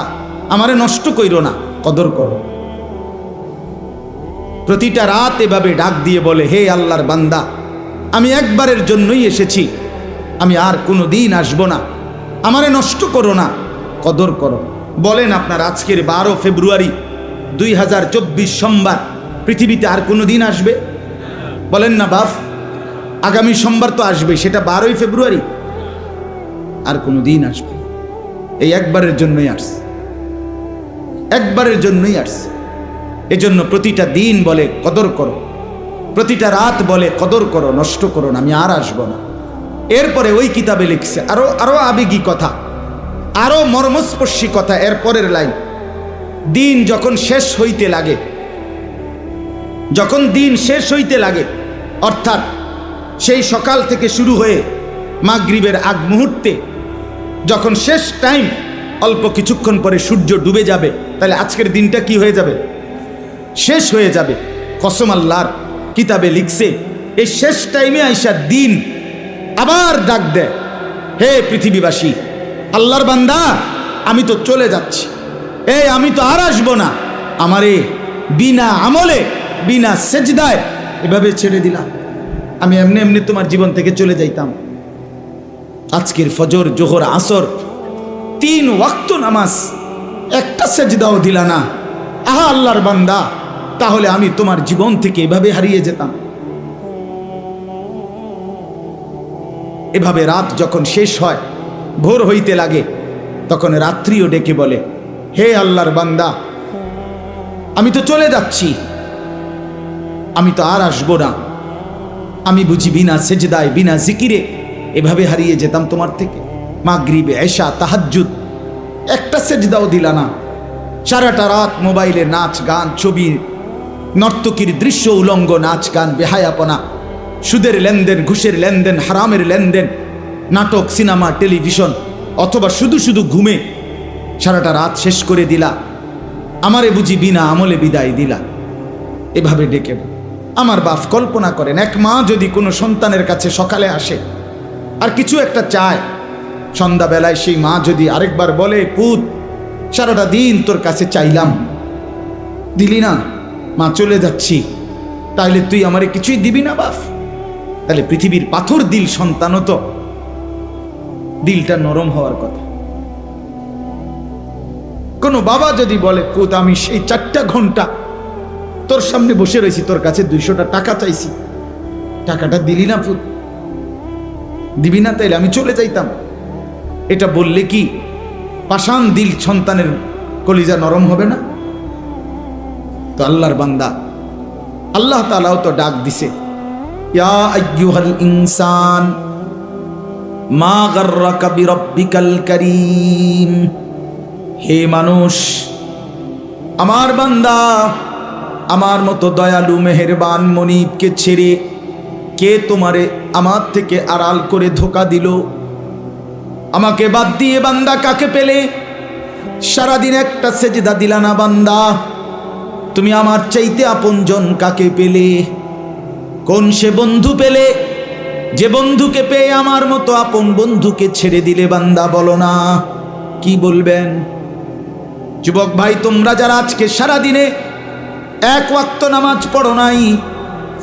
আমারে নষ্ট কইরো না, কদর করো। প্রতিটা রাত এভাবে ডাক দিয়ে বলে, হে আল্লাহর বান্দা, আমি একবারের জন্যই এসেছি, আমি আর কোনো দিন আসবো না, আমারে নষ্ট করো না, কদর করো। বলেন আপনার আজকের 12 ফেব্রুয়ারি 2024 সোমবার পৃথিবীতে আর কোনো দিন আসবে? বলেন না বাপ, আগামী সোমবার তো আসবে, সেটা 12ই ফেব্রুয়ারি, আর কোনো দিন আসবে? এই একবারের জন্যই আসছে, একবারের জন্যই আসছে। এজন্য প্রতিটা দিন বলে কদর করো, প্রতিটা রাত বলে কদর করো, নষ্ট করো না, আমি আর আসবো না। এরপরে ওই কিতাবে লিখছে আরো আবেগী কথা, আরো মর্মস্পর্শী কথা। এরপরের লাইন, দিন যখন শেষ হইতে লাগে, যখন দিন শেষ হইতে লাগে, অর্থাৎ সেই সকাল থেকে শুরু হয়ে মাগরিবের আগ মুহূর্তে যখন শেষ টাইম, অল্প কিছুক্ষণ পরে সূর্য ডুবে যাবে, তাহলে আজকের দিনটা কি হয়ে যাবে? শেষ হয়ে যাবে। কসম আল্লাহর, কিতাবে লিখছে, এই শেষ টাইমে আইসা দিন আবার ডাক দেয়, হে পৃথিবীবাসী, আল্লাহর বান্দা, আমি তো চলে যাচ্ছি, আমি তো আর আসবো না, আমারে বিনা আমলে, বিনা সেজদায় এভাবে ছেড়ে দিলাম, আমি এমনি এমনি তোমার জীবন থেকে চলে যাইতাম। আজকের ফজর, জোহর, আসর 3 ওয়াক্ত নামাজ, একটা সেজদাও দিলা না। আহা আল্লাহর বান্দা, তাহলে আমি তোমার জীবন থেকে এভাবে হারিয়ে যেতাম। এভাবে রাত যখন শেষ হয়, ভোর হইতে লাগে, তখন রাত্রিও ডেকে বলে, হে আল্লাহর বান্দা, আমি তো চলে যাচ্ছি, আমি তো আর আসবো না, আমি বুঝি বিনা সেজদায়, বিনা জিকিরে এভাবে হারিয়ে যেতাম তোমার থেকে। মাগরিবে, এশা, তাহাজ্জুদ একটা সেজদাও দিলা না। সারাটা রাত মোবাইলে নাচ গান, ছবি, নর্তকীর দৃশ্য, উলঙ্গ নাচ গান, বেহায়াপনা, সুদের লেনদেন, ঘুষের লেনদেন, হারামের লেনদেন, নাটক, সিনেমা, টেলিভিশন, অথবা শুধু শুধু ঘুমে সারাটা রাত শেষ করে দিলা। আমারে বুঝি বিনা আমলে বিদায় দিলা। এভাবে ডেকে আমার বাপ, কল্পনা করেন, এক মা যদি কোনো সন্তানের কাছে সকালে আসে আর কিছু একটা চায়, সন্ধ্যাবেলায় সেই মা যদি আরেকবার বলে, পুত সারাটা দিন তোর কাছে চাইলাম, দিলি না, মা চলে যাচ্ছি, তাইলে তুই আমারে কিছুই দিবি না বাপ? তাহলে পৃথিবীর পাথর দিল সন্তানও তো দিলটা নরম হওয়ার কথা। কোন বাবা যদি বলে, পুত আমি সেই 4টা ঘন্টা তোর সামনে বসে রয়েছি, তোর কাছে 200টা টাকা চাইছি, টাকাটা দিলি না পুত, দিবি না, তাইলে আমি চলে যাইতাম, এটা বললে কি পাষাণ দিল সন্তানের কলিজা নরম হবে না? তো আল্লাহর বান্দা, আল্লাহ তাআলাও তো ডাক দিছে, ইয়া আইয়ুহাল ইনসান মা গাররাকা বিরাব্বিকাল কারীম। হে মানুষ, আমার বান্দা, আমার মতো দয়ালু মেহেরবান মনিবকে ছেড়ে কে তোমারে আমার থেকে আড়াল করে ধোঁকা দিল? আমাকে বাদ দিয়ে বান্দা কাকে পেলে? সারাদিন একটা সেজদা দিলা না বান্দা, তুমি আমার চাইতে আপনজন কাকে পেলে? কোন সে বন্ধু পেলে যে বন্ধুকে পেয়ে আমার মতো আপন বন্ধুকে ছেড়ে দিলে বান্দা? বলো না, কি বলবেন? যুবক ভাই, তোমরা যারা আজকে সারাদিনে 1 ওয়াক্ত নামাজ পড়ো নাই,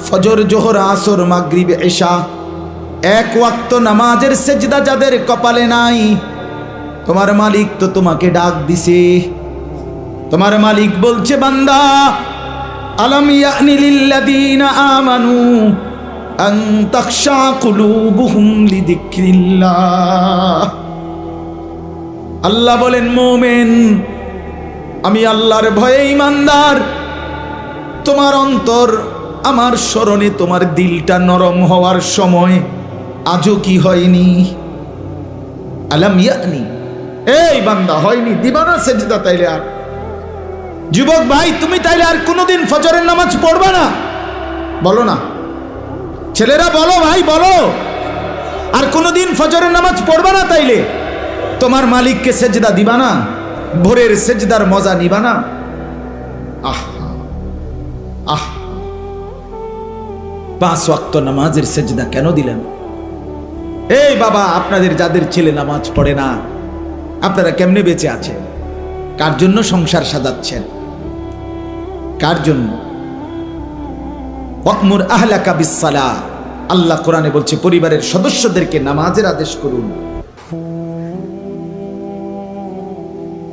ফজর জোহর আসর মাগরিব এশা 1 ওয়াক্ত নামাজের সেজদা যাদের কপালে নাই, তোমার মালিক তো তোমাকে ডাক দিছে। তোমার মালিক বলছে, বান্দা আলাম ইয়ানি লিল্লাযীনা আমানু আন তাখশা কুলুবুহুম লিযিকরিল্লাহ। আল্লাহ বলেন, মুমিন, আমি আল্লাহর ভয়ে ঈমানদার, তোমার অন্তর আমার স্মরণে তোমার দিলটা নরম হওয়ার সময় আজও কি হয়নি? আলাম ইয়ানি, এই বান্দা হয়নি? দিবা না সেজদা তাইলে আর? যুবক ভাই, তুমি তাইলে আর কোনোদিন ফজরের নামাজ পড়বা না? বলো না, ছেলেরা বলো, ভাই বলো, আর কোনোদিন ফজরের নামাজ পড়বা না? তাইলে তোমার মালিককে সেজদা দিবা না? ভোরের সেজদার মজা নিবা না? আহ আহ 5 ওয়াক্ত নামাজের সেজদা কেন দিলেন? এই বাবা, আপনাদের যাদের ছেলে নামাজ পড়ে না, আপনারা কেমনে বেঁচে আছেন? কার জন্য সংসার সাজাচ্ছেন? কার জন্য? ওয়া'মুর আহলাকা বিস-সালাহ, আল্লাহ কোরআনে বলছে পরিবারের সদস্যদেরকে নামাজের আদেশ করুন,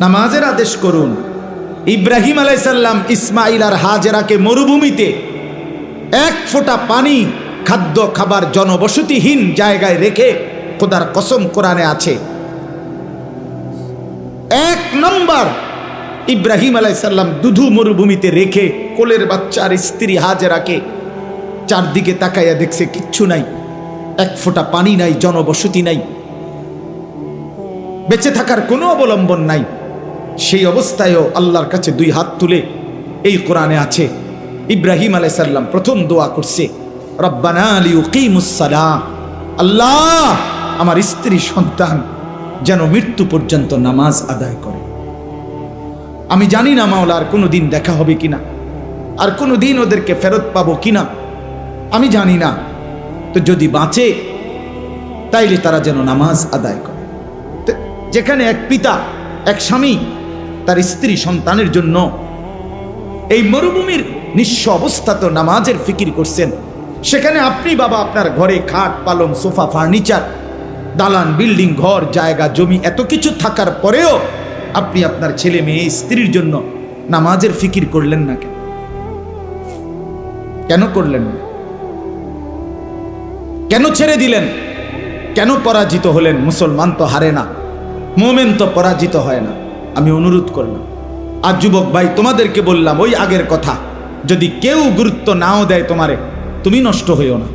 নামাজের আদেশ করুন। ইব্রাহিম আলাইহিস সালাম ইসমাইল আর হাজেরাকে মরুভূমিতে 1 ফোঁটা পানি, খাদ্য খাবার জনবসতিহীন জায়গায় রেখে, খোদার কসম কোরআনে আছে, 1 নম্বর ইব্রাহিম আলাইহিস সালাম দুধু মরুভূমিতে রেখে কোলের বাচ্চার স্ত্রী হাজেরাকে চারদিকে তাকাইয়া দেখছে কিচ্ছু নাই, 1 ফোঁটা পানি নাই, জনবসতি নাই, বেঁচে থাকার কোনো অবলম্বন নাই। সেই অবস্থায়ও আল্লাহর কাছে 2 হাত তুলে, এই কোরআনে আছে, ইব্রাহিম আলাইহিস সালাম প্রথম দোয়া করছে, রব্বানা লিয়ুকিমুস সালাহ, আল্লাহ আমার স্ত্রী সন্তান যেন মৃত্যু পর্যন্ত নামাজ আদায় করে। আমি জানি না মাওলা আর কোনো দিন দেখা হবে কিনা, আর কোনো দিন ওদেরকে ফেরত পাবো কিনা, আমি জানি না। তো যদি বাঁচে তাইলে তারা যেন নামাজ আদায় করে। যেখানে এক পিতা, এক স্বামী তার স্ত্রী সন্তানের জন্য এই মরুভূমির নিঃস্ব অবস্থা তো নামাজের ফিকির করছেন, সেখানে আপনি বাবা আপনার ঘরে খাট পালং সোফা ফার্নিচার দালান বিল্ডিং ঘর জায়গা জমি এত কিছু থাকার পরেও আপনি আপনার ছেলে মেয়ে স্ত্রীর জন্য নামাজের ফিকির করলেন না কেন? কেন করলেন না? কেন ছেড়ে দিলেন? কেন পরাজিত হলেন? মুসলমান তো হারে না, মুমিন তো পরাজিত হয় না। আমি অনুরোধ করলাম, আর যুবক ভাই তোমাদেরকে বললাম ওই আগের কথা, যদি কেউ গুরুত্ব নাও দেয় তোমারে, তুমি নষ্ট হইও না।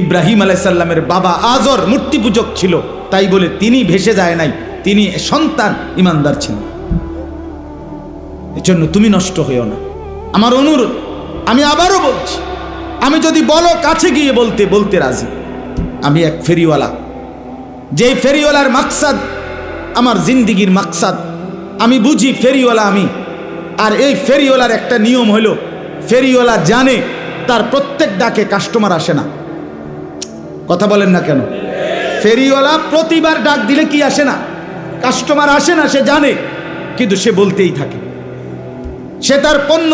ইব্রাহিম আলাইহিস সালামের বাবা আজর মূর্তি পূজক ছিল, তাই বলে তিনি ভেসে যায় নাই, তিনি সন্তান ইমানদার ছিলেন। এজন্য তুমি নষ্ট হইও না। আমার অনুরোধ, আমি আবারও বলছি, আমি যদি বলো কাছে গিয়ে বলতে বলতে রাজি। আমি এক ফেরিওয়ালা, যে ফেরিওয়ালার মাকসাদ আমার জিন্দিগির মাকসাদ, আমি বুঝি ফেরিওয়ালা আমি। আর এই ফেরিওয়ালার একটা নিয়ম হলো, ফেরিওয়ালা জানে তার প্রত্যেক ডাকে কাস্টমার আসে না। কথা বলেন না কেন? ফেরিওয়ালা প্রতিবার ডাক দিলে কি আসে না, কাস্টমার আসে না, সে জানে, কিন্তু সে বলতেই থাকে, সে তার পণ্য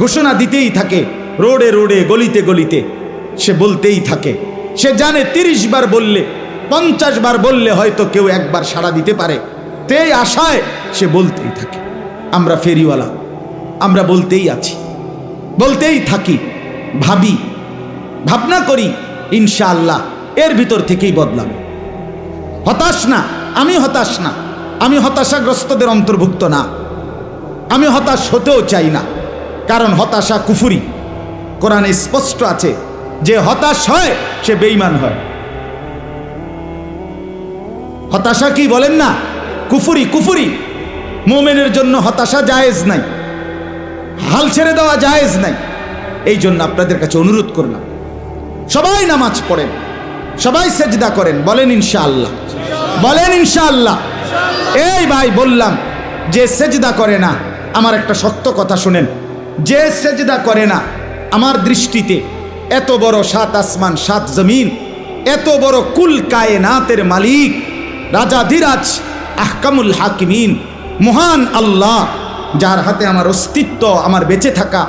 ঘোষণা দিতেই থাকে, রোডে রোডে গলিতে গলিতে সে বলতেই থাকে। সে জানে 30 বার বললে 50 বার বললে হয়তো কেউ একবার সাড়া দিতে পারে, এই আশায় সে বলতেই থাকে। আমরা ফেরিওয়ালা, আমরা বলতেই আছি, বলতেই থাকি, ভাবি, ভাবনা করি, ইনশাআল্লাহ এর ভিতর থেকেই বদলাবে। হতাশ না, আমি হতাশ না, আমি হতাশাগ্রস্তদের অন্তর্ভুক্ত না, আমি হতাশ হতেও চাই না, কারণ হতাশা কুফরি। কোরআনে স্পষ্ট আছে যে হতাশ হয় সে বেঈমান হয়। হতাশা কি বলেন না? কুফরি, কুফরি। মুমিনের জন্য হতাশা জায়েজ নাই, হাল ছেড়ে দেওয়া জায়েজ নাই। এই জন্য আপনাদের কাছে অনুরোধ করলাম, সবাই নামাজ পড়েন, সবাই সেজদা করেন, বলেন ইনশাআল্লাহ, বলেন ইনশাআল্লাহ। এই ভাই বললাম, যে সেজদা করে না, আমার একটা শক্ত কথা শুনেন, যে সেজদা করে না, আমার দৃষ্টিতে এত বড় 7 আসমান 7 জমিন, এত বড় কুল কায়নাতের মালিক, রাজাধিরাজ, আহকামুল হাকিমিন, মহান আল্লাহ, যার হাতে আমার অস্তিত্ব, আমার বেঁচে থাকা,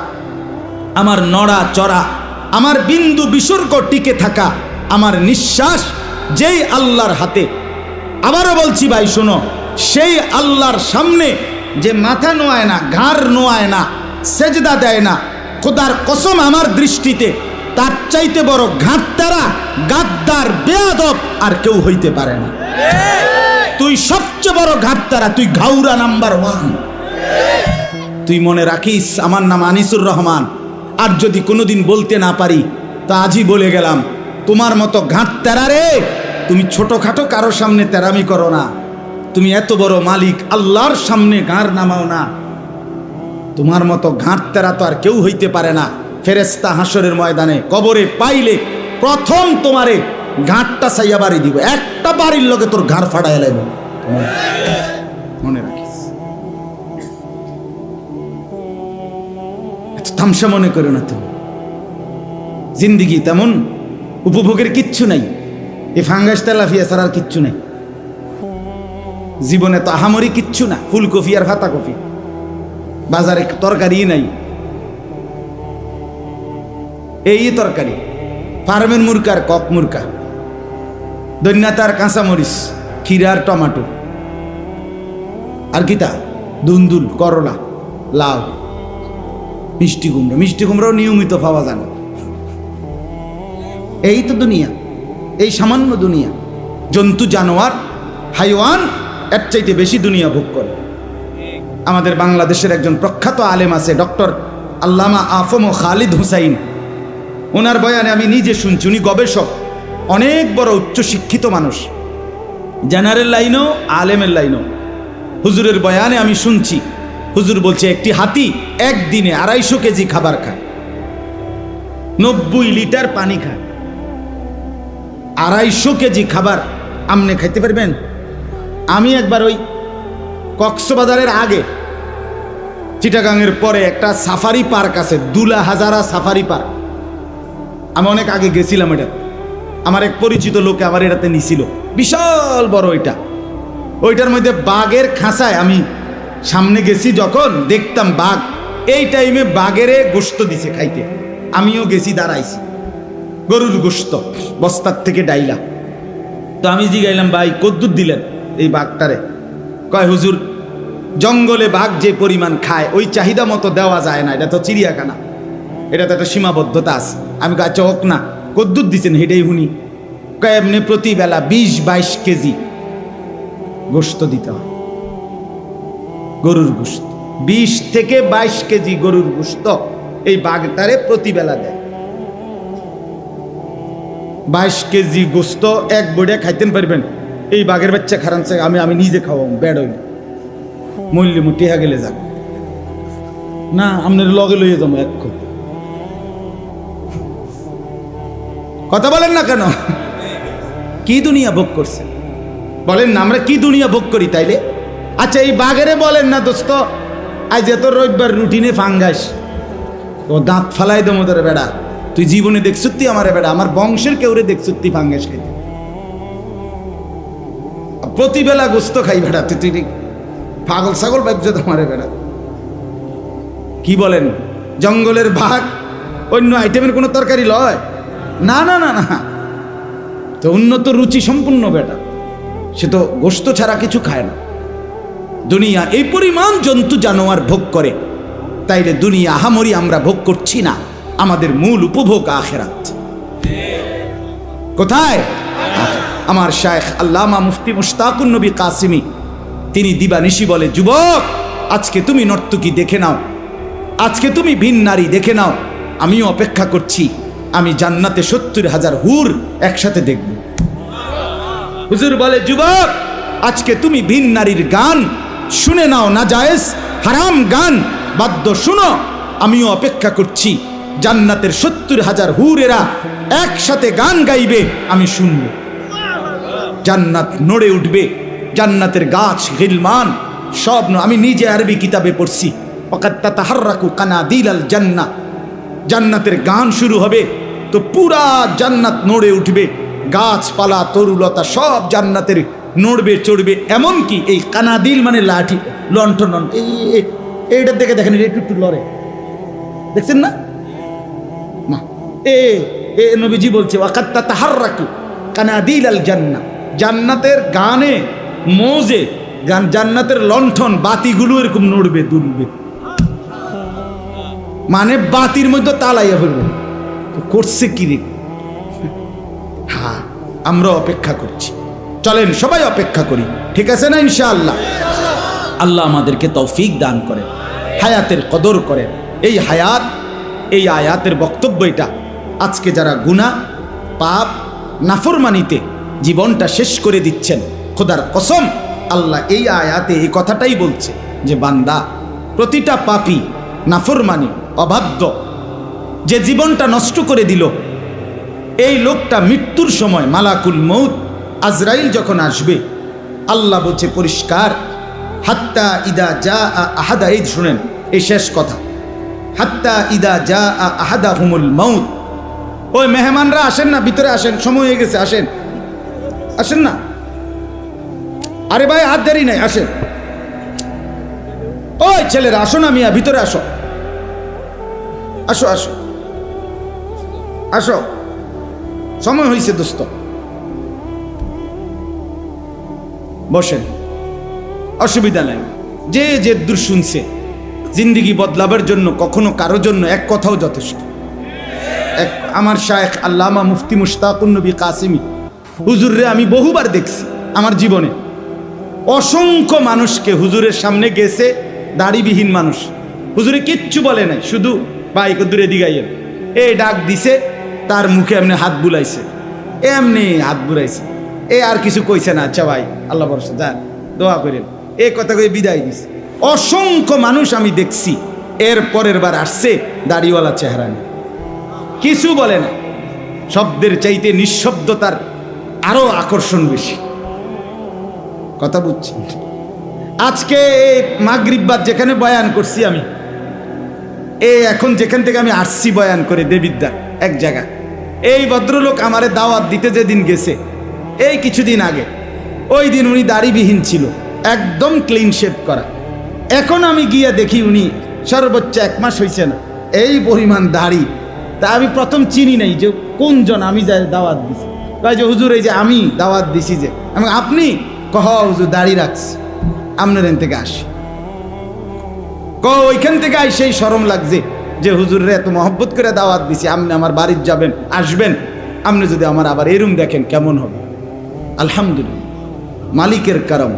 আমার নড়া চড়া, আমার বিন্দু বিসর্গ টিকে থাকা, আমার নিঃশ্বাস যেই আল্লাহর হাতে। আবারও বলছি ভাই শোনো, সেই আল্লাহর সামনে যে মাথা নোয়ায় না, ঘাড় নোয়ায় না, সেজদা দেয় না, খোদার কসম আমার দৃষ্টিতে তার চাইতে বড় ঘাটতারা, গাদ্দার, বেয়াদব আর কেউ হইতে পারে না। তুই সবচেয়ে বড় ঘাটতারা, তুই ঘাউরা নাম্বার 1। তুই মনে রাখিস, আমার নাম আনিসুর রহমান, আর যদি কোনোদিন বলতে না পারি তা আজই বলে গেলাম, তোমার মতো ঘাটতারা রে, তুমি ছোটখাটো কারো সামনে তেরামি করো না, তুমি এত বড় মালিক আল্লাহর সামনে ঘাড় নামাও না। তোমার মতো ঘাটতারা তো আর কেউ হইতে পারে না। ফেরেশতা হাসরের ময়দানে কবরে পাইলে প্রথম তোমারে ঘাটটা চাইয়া বাড়ি দিব, একটা বাড়ির লগে তোর ঘাড় ফাটাই লাইব। মনে রাখিস, তামসা মনে করো না। তুমি জিন্দিগি তেমন উপভোগের কিচ্ছু নাই, এই ফাঙ্গাস তেলাফিয়া ছাড়া আর কিচ্ছু নাই জীবনে। তো আহামরি কিচ্ছু না, ফুলকপি আর ফাতা কপি, বাজারে তরকারি নাই, এই তরকারি, ফার্মের মুরগা আর কক মুরগা, দৈন্যাতার কাঁচামরিচ, ক্ষীরার টমাটো, আর কিতা দুন্দুল, করলা, লাউ, মিষ্টি কুমড়ো। মিষ্টি কুমড়াও নিয়মিত পাওয়া যায় না। এই তো দুনিয়া, এই সামান্য দুনিয়া। জন্তু জানোয়ার হাইওয়ান এর চাইতে বেশি দুনিয়া ভোগ করে। আমাদের বাংলাদেশের একজন প্রখ্যাত আলেম আছে, ডক্টর আল্লামা আফম খালিদ হুসাইন। ওনার বয়ানে আমি নিজে শুনছি, উনি গবেষক, অনেক বড় উচ্চশিক্ষিত মানুষ, জেনারেল লাইনও আলেমের লাইনও। হুজুরের বয়ানে আমি শুনছি, হুজুর বলছে একটি হাতি একদিনে 250 কেজি খাবার খায়, 90 লিটার পানি খায়। 250 কেজি খাবার আমনে খাইতে পারবেন? আমি একবার ওই কক্সবাজারের আগে, চিটাগাংয়ের পরে একটা সাফারি পার্ক আছে, দুলা হাজারা সাফারি পার্ক, আমি অনেক আগে গেছিলাম। এটা আমার এক পরিচিত লোকে আমার এটাতে নিছিল, বিশাল বড় এটা। ওইটার মধ্যে বাঘের খাঁচায় আমি সামনে গেছি, যখন দেখতাম বাঘ, এই টাইমে বাঘেরে গোশত দিছে খাইতে, আমিও গেছি, দাঁড়াইছি, গরুর গোশত বস্তার থেকে ডাইলা। তো আমি জিগাইলাম, ভাই কদ্দুর দিলেন এই বাঘটারে? কয় হুজুর, জঙ্গলে বাঘ যে পরিমাণ খায় ওই চাহিদা মতো দেওয়া যায় না, এটা তো চিড়িয়াখানা, এটা তো একটা সীমাবদ্ধতা আছে। আমি আচ্ছা হোক না, কদ্দুর দিচ্ছেন হেঁটেই হুনি? কয় এমনি প্রতি বেলা 20-22 কেজি গোশত দিতে হয়, গরুর গোশত 20 থেকে 22 কেজি গরুর গোশত এই বাঘটারে প্রতি বেলা দেয়। 22 কেজি গোশত এক বড়ে খাইতেন পারবেন? এই বাঘের বাচ্চা খারানছে, আমি নিজে খাওয়াম, বেড হইল মূল্য টেহা গেলে যাক না, আপনার লগে লইয়ে যাবো এক। কথা বলেন না কেন? কি দুনিয়া ভোগ করছে বলেন না, আমরা কি দুনিয়া ভোগ করি তাইলে? আচ্ছা এই বাঘেরে বলেন না, দোস্ত আজ এত রবিবার রুটিনে ফাঙ্গাস, ও দাঁত ফালাই দো মোদের বেড়া, তুই জীবনে দেখছুত্তি আমার বেড়া, আমার বংশের কেউরে দেখছুত্তি ফাঙ্গাস খাইতে, প্রতিবেলা গোস্ত খাই বেটা, তুই পাগল ছাগল ব্যবসা তোমারে বেটা। কি বলেন, জঙ্গলের ভাগ অন্য আইটেমের কোনো তরকারি লয়? না না না না, তো উন্নত রুচি সম্পূর্ণ বেটা, সে তো গোস্ত ছাড়া কিছু খায় না। দুনিয়া এই পরিমাণ জন্তু জানোয়ার ভোগ করে, তাইলে দুনিয়া আহামরি আমরা ভোগ করছি না, আমাদের মূল উপভোগ আখিরাত। কোথায়? আমার শায়েখ আল্লামা মুফতি মুশতাকুন নবী কাসিমি তিনি দিবানিশি বলে, যুবক আজকে তুমি নর্তকী দেখে নাও, আজকে তুমি ভিন নারী দেখে নাও, আমিও অপেক্ষা করছি, আমি জান্নাতে 70,000 হুর একসাথে দেখব। হুজুর বলে, যুবক আজকে তুমি ভিন নারীর গান শুনে নাও, নাজায়েজ হারাম গান বাদ্য শুনো, আমিও অপেক্ষা করছি, জান্নাতের 70,000 হুরেরা একসাথে গান গাইবে, আমি শুনব। জান্নাত নড়ে উঠবে, জান্নাতের গাছ গিলমান সব। আমি নিজে আরবি কিতাবে পড়ছি, ওয়াকাদ তাতাহাররাকু কানাদিলাল জান্নাহ, জান্নাতের গান শুরু হবে তো পুরা জান্নাত নড়ে উঠবে, গাছপালা তরুলতা সব জান্নাতের নড়বে চড়বে। এমনকি এই কানাদিল মানে লাঠি, লণ্ঠন, এইটার দেখে দেখেন একটু একটু লড়ে, দেখছেন না? এ নবীজি বলছে, ওয়াকাদ তাতাহাররাকু কানাদিলাল জান্নাহ, জান্নাতের গানে মৌজে জান্নাতের লণ্ঠন বাতিগুলো এরকম নড়বে দুলবে, মানে বাতির মধ্যে তালাইয়া ফেলবে। করছে কি রে? হ্যাঁ, আমরা অপেক্ষা করছি, চলেন সবাই অপেক্ষা করি, ঠিক আছে না? ইনশাআল্লাহ আল্লাহ আমাদেরকে তৌফিক দান করেন, হায়াতের কদর করেন। এই হায়াত, এই আয়াতের বক্তব্য এটা। আজকে যারা গুনাহ পাপ নাফরমানিতে জীবনটা শেষ করে দিচ্ছেন, খোদার কসম আল্লাহ এই আয়াতে এই কথাটাই বলছে যে বান্দা, প্রতিটা পাপী নাফরমানি অবাধ্য যে জীবনটা নষ্ট করে দিল, এই লোকটা মৃত্যুর সময় মালাকুল মউত আজরাইল যখন আসবে, আল্লাহ বলছে পরিষ্কার, হাত্তা ইদা জা আহাদা, এই শুনেন এই শেষ কথা, হাত্তা ইদা জা আহাদাহুমুল মউত, ওই মেহমানরা আসেন না, ভিতরে আসেন, সময় হয়ে গেছে, আসেন আসেন না, আরে ভাই হাত দেরি নাই, আসেন, ওই ছেলেরা আসো না মিয়া, ভিতরে আসো, আসো আসো আসো, সময় হয়েছে দোস্ত, বসেন, অসুবিধা নাই। যে যে দূর শুনছে, জিন্দিগি বদলাবার জন্য কখনো কারো জন্য এক কথাও যথেষ্ট। এক আমার শায়েখ আল্লামা মুফতি মুশতাকুন নবী কাসিমি হুজুররে আমি বহুবার দেখছি আমার জীবনে, অসংখ্য মানুষকে হুজুরের সামনে গেছে, দাড়িবিহীন মানুষ, হুজুরে কিচ্ছু বলে নাই, শুধু বাইক দূরে দিগাইয়েন এই ডাক দিছে, তার মুখে এমনি হাত বুলাইছে, এমনি হাত বুলাইছে, আর কিছু কইছে না, আচ্ছা ভাই আল্লাহ ভরসা যান দোয়া করেন, এই কথা কয়ে বিদায় দিছে। অসংখ্য মানুষ আমি দেখছি, এর পরের বার আসছে দাড়িওয়ালা চেহারা নিয়ে, কিছু বলে না, শব্দের চাইতে নিঃশব্দতার আরো আকর্ষণ বেশি। কথা বুঝছি? আজকে মাগরিব বাদ যেখানে বয়ান করছি আমি, এখন যেখান থেকে আমি আসছি বয়ান করে দেবিদ্যার এক জায়গা, এই ভদ্রলোক আমারে দাওয়াত দিতে যেদিন গেছে, এই কিছুদিন আগে, ওই দিন উনি দাড়িবিহীন ছিল, একদম ক্লিন শেভ করা। এখন আমি গিয়ে দেখি উনি সর্বোচ্চ 1 মাস হয়েছে না, এই পরিমাণ দাড়ি। তা আমি প্রথম চিনি নাই যে কোনজন আমি যাই দাওয়াত দিছি, যে হুজুর এই যে আমি দাওয়াত দিছি, যে আমি আপনি কহ হুজুর দাড়ি রাখছি, আপনার এখান থেকে আসি, ওইখান থেকে আই সেই শরম লাগছে যে হুজুরে এত মহব্বত করে দাওয়াত দিছি, আপনি আমার বাড়ির যাবেন, আসবেন, আপনি যদি আমার আবার এরম দেখেন কেমন হবে? আলহামদুলিল্লাহ, মালিকের কারম।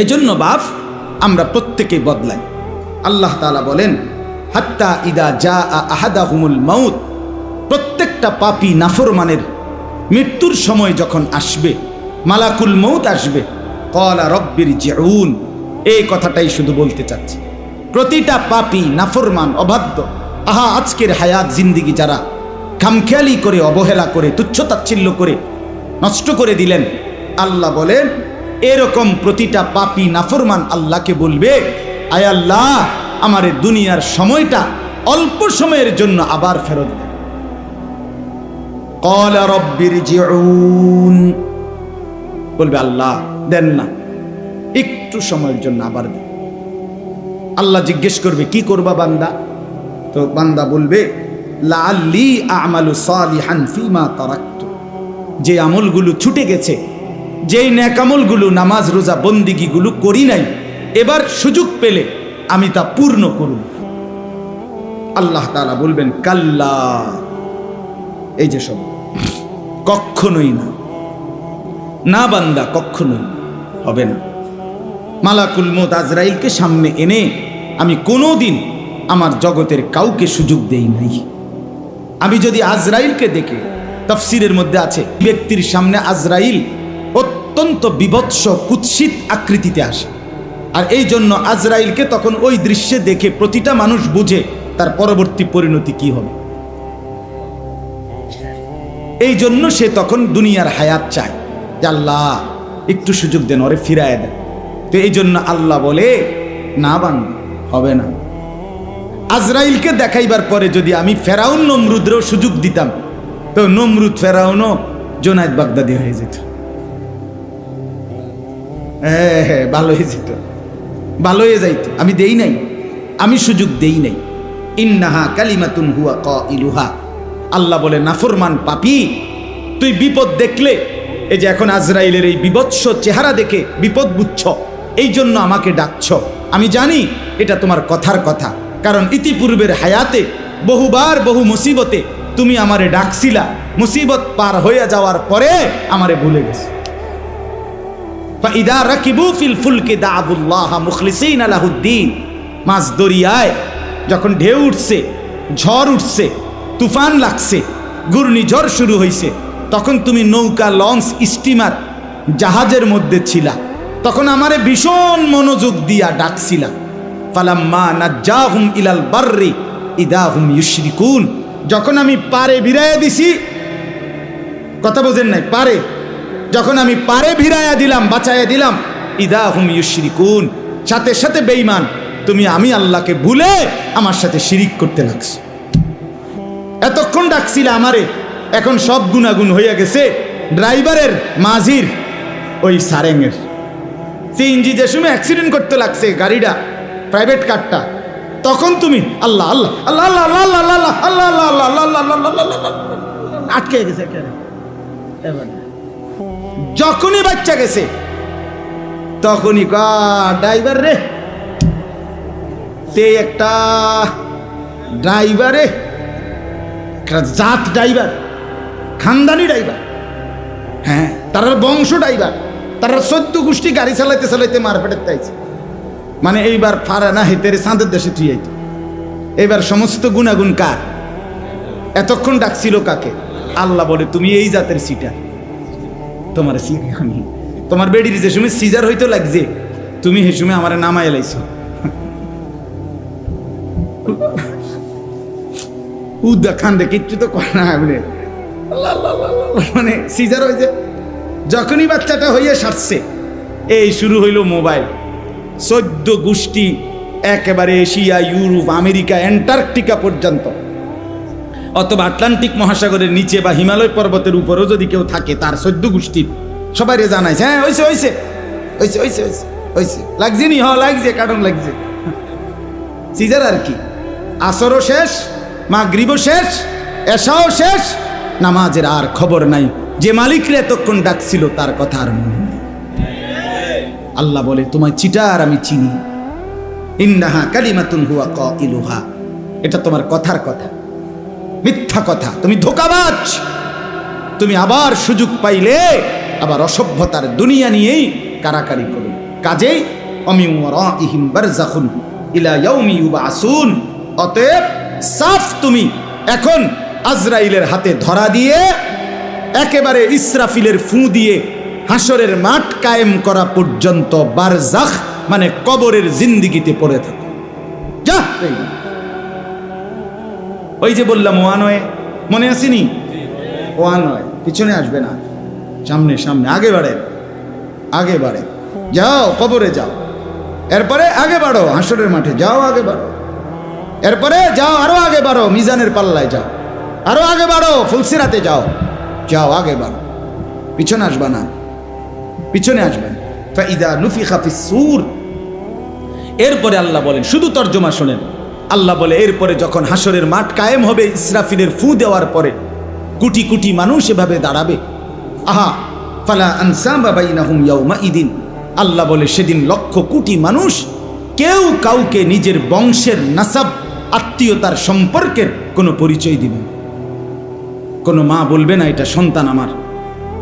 এজন্য বাপ আমরা প্রত্যেকেই বদলাই। আল্লাহ তাআলা বলেন, হাত্তা ইদা জা আহাদাহুমুল মাউত, প্রত্যেকটা পাপী নাফরমানের মৃত্যুর সময় যখন আসবে, মালাকুল মউত আসবে, ক্বালা রব্বিরজিউন, এই কথাটাই শুধু বলতে চাচ্ছি। প্রতিটা পাপী নাফরমান অবাধ্য, আহা আজকের হায়াত জিন্দিগি যারা খামখেয়ালি করে, অবহেলা করে, তুচ্ছতাচ্ছিল্য করে নষ্ট করে দিলেন, আল্লাহ বলেন এরকম প্রতিটা পাপী নাফরমান আল্লাহকে বলবে, আয় আল্লাহ আমার দুনিয়ার সময়টা অল্প সময়ের জন্য আবার ফেরত দেন। ক্বালা রব্বিরজিউন, বলবে আল্লাহ দেন না, একটু সময়ের জন্য আবার দেন। আল্লাহ জিজ্ঞেস করবে কি করবা বান্দা? তো বান্দা বলবে লাআল্লি আমালু সালিহান ফিমা তারাকতু, যে আমলগুলো ছুটে গেছে, যেই নেক আমলগুলো নামাজ রোজা বন্দিগিগুলো করি নাই, এবার সুযোগ পেলে আমি তা পূর্ণ করব। আল্লাহ তাআলা বলবেন কাল্লা, এই যে সব কখনোই না, না বান্দা কখনোই হবে না। মালাকুল মউত আজরাইলকে সামনে এনে আমি কোনোদিন আমার জগতের কাউকে সুযোগ দেই নাই। আমি যদি আজরাইলকে দেখে, তাফসীরের মধ্যে আছে ব্যক্তির সামনে আজরাইল অত্যন্ত বিভৎস কুৎসিত আকৃতিতে আসে, আর এই জন্য আজরাইলকে তখন ওই দৃশ্যে দেখে প্রতিটা মানুষ বুঝে তার পরবর্তী পরিণতি কি হবে। এই জন্য সে তখন দুনিয়ার হায়াত চায় যে আল্লাহ একটু সুযোগ দেন, ওরে ফিরায় দেন। তো এই জন্য আল্লাহ বলে না বান্দা হবে না। আজরাইলকে দেখাইবার পরে যদি আমি ফেরাউন নমরুদেরও সুযোগ দিতাম, তো নমরুদ ফেরাউনও জোনায়েদ বাগদাদি হয়ে যেত। হ্যাঁ, ভালো হয়ে যেত, ভালো হয়ে যাইত। আমি দেই নাই, আমি সুযোগ দেই নাই। ইন্নাহা কালিমাতুন হুয়া কাইলুহা, আল্লাহ বলে নাফরমান পাপী, তুই বিপদ দেখলে, এই যে এখন আজরাইলের এই বিভৎস চেহারা দেখে বিপদ বুঝছ, এই জন্য আমাকে ডাকছ। আমি জানি এটা তোমার কথার কথা, কারণ ইতিপূর্বের হায়াতে বহুবার বহু মুসিবতে তুমি আমারে ডাকছিলা, মুসিবত পার হয়ে যাওয়ার পরে আমারে ভুলে গেছো। ফাইদা রাকিবু ফিল ফুলকি দাআবুল্লাহ মুখলিসিনা লাহুদ্দিন, মাছ দরিয়ায় যখন ঢেউ উঠছে, ঝড় উঠছে, তুফান লাগছে, ঘূর্ণিঝড় শুরু হয়েছে, তখন তুমি নৌকা, লঞ্চ, স্টিমার, জাহাজের মধ্যে ছিলা, তখন আমারে ভীষণ মনোযোগ দিয়া ডাকছিলা। ফালাম্মা নাজ্জাহুম ইলাল বাররি ইদা হুম ইউশরিকুন, যখন আমি পারে ভিড়াইয়া দিছি, কথা বোঝেন নাই, পারে যখন আমি পারে ভিড়াইয়া দিলাম, বাঁচাইয়া দিলাম, ইদা হুম ইউশরিকুন, সাথে সাথে বেঈমান তুমি আমি আল্লাহকে ভুলে আমার সাথে শিরিক করতে লাগছো। এতক্ষণ ডাকছিলা আমারে, এখন সব গুনাগুন হইয়া গেছে ড্রাইভারের, মাঝির, ওই সারেঙের। সিএনজি যে সময় অ্যাক্সিডেন্ট করতে লাগছে গাড়িটা, প্রাইভেট কারটা, তখন তুমি আল্লাহ আল্লাহ আল্লাহ আল্লাহ আল্লাহ আল্লাহ আল্লাহ আল্লাহ আল্লাহ আল্লাহ আল্লাহ আল্লাহ আটকে গেছে। যখনই বাচ্চা গেছে তখনই ড্রাইভার রে, তে একটা ড্রাইভারে, জাত ড্রাইভার, খানদানি ড্রাইভার, হ্যাঁ তার বংশ ড্রাইভার, তারা 14 গোষ্ঠী গাড়ি চালাইতে চালাইতে মারপেটের তাইছে। মানে এইবার ফারা না হেতের চাঁদের দেশে তুই আইত, এইবার সমস্ত গুণাগুণ কার? এতক্ষণ ডাকছিল কাকে? আল্লাহ বলে তুমি এই জাতের সিটার, তোমার আমি তোমার বেডির যে সময় সিজার হইতে লাগছে, তুমি সে সময় আমার নামাই লাইছ। উদ্দা খান দে কিচ্ছু তো করে না, মানে সিজার হয়েছে। যখনই বাচ্চাটা হইয়া সারছে, এই শুরু হইল মোবাইল। 14 গোষ্ঠী একেবারে এশিয়া, ইউরোপ, আমেরিকা, অ্যান্টার্কটিকা পর্যন্ত, অথবা আটলান্টিক মহাসাগরের নিচে বা হিমালয় পর্বতের উপরেও যদি কেউ থাকে, তার 14 গোষ্ঠীর সবাই জানাইছে, হ্যাঁ হয়েছে হয়েছে হয়েছে হয়েছে হয়েছে হয়েছে, লাগছে নি? হ্যাঁ লাগছে, কারণ লাগছে সিজার আর কি। আসরও শেষ, মাগরিবও শেষ, এশাও শেষ, নামাজের আর খবর নাই। যে মালিকরে এতক্ষণ ডাকছিল তার কথা আর মনে নেই। আল্লাহ বলে তোমায় চিটার আমি চিনি। ইন্নাহা কালিমাতুন হুয়া কাইলুহা, এটা তোমার কথার কথা, মিথ্যা কথা, তুমি ধোঁকাবাজ। তুমি আবার সুযোগ পাইলে আবার অসভ্যতার দুনিয়া নিয়েই কারাকারি করো। কাজেই অমিন ওয়ারাইহিম বারযাখুন ইলা ইয়াউমি ইউবআসুন, অতএব সাফ তুমি এখন আজরাইলের হাতে ধরা দিয়ে একেবারে ইসরাফিলের ফু দিয়ে হাসরের মাঠ কায়েম করা পর্যন্ত বারজাখ মানে কবরের জিন্দিগিতে পড়ে থাকো। যা, ওই যে বললাম ওয়ানওয়ে, মনে আসেনি? ওয়ানওয়ে, পিছনে আসবে না, সামনে সামনে, আগে বাড়ে, আগে বাড়ে, যাও কবরে যাও, এরপরে আগে বাড়ো হাসরের মাঠে যাও, আগে বাড়ো, এরপরে যাও আরো আগে বাড়ো মিজানের পাল্লায় যাও, আরো আগে বাড়ো ফুলসিরাতে যাও, যাও আগে বাড়ো, পিছনে আসবা না। পিছনে আসবেন। ফাইদা নুফিখা ফিস-সূর, এরপরে আল্লাহ বলেন, শুধু তর্জমা শোনেন। আল্লাহ বলে এরপরে যখন হাসরের মাঠ কায়েম হবে, ইসরাফিলের ফু দেওয়ার পরে কোটি কোটি মানুষ এভাবে দাঁড়াবে। আহা ফালা আনসাবা বাইনাহুম ইয়াউমাইদিন, আল্লাহ বলে সেদিন লক্ষ কোটি মানুষ কেউ কাউকে নিজের বংশের নাসাব, আত্মীয়তার সম্পর্কের কোনো পরিচয় দিবে না। কোনো মা বলবে না এটা সন্তান আমার,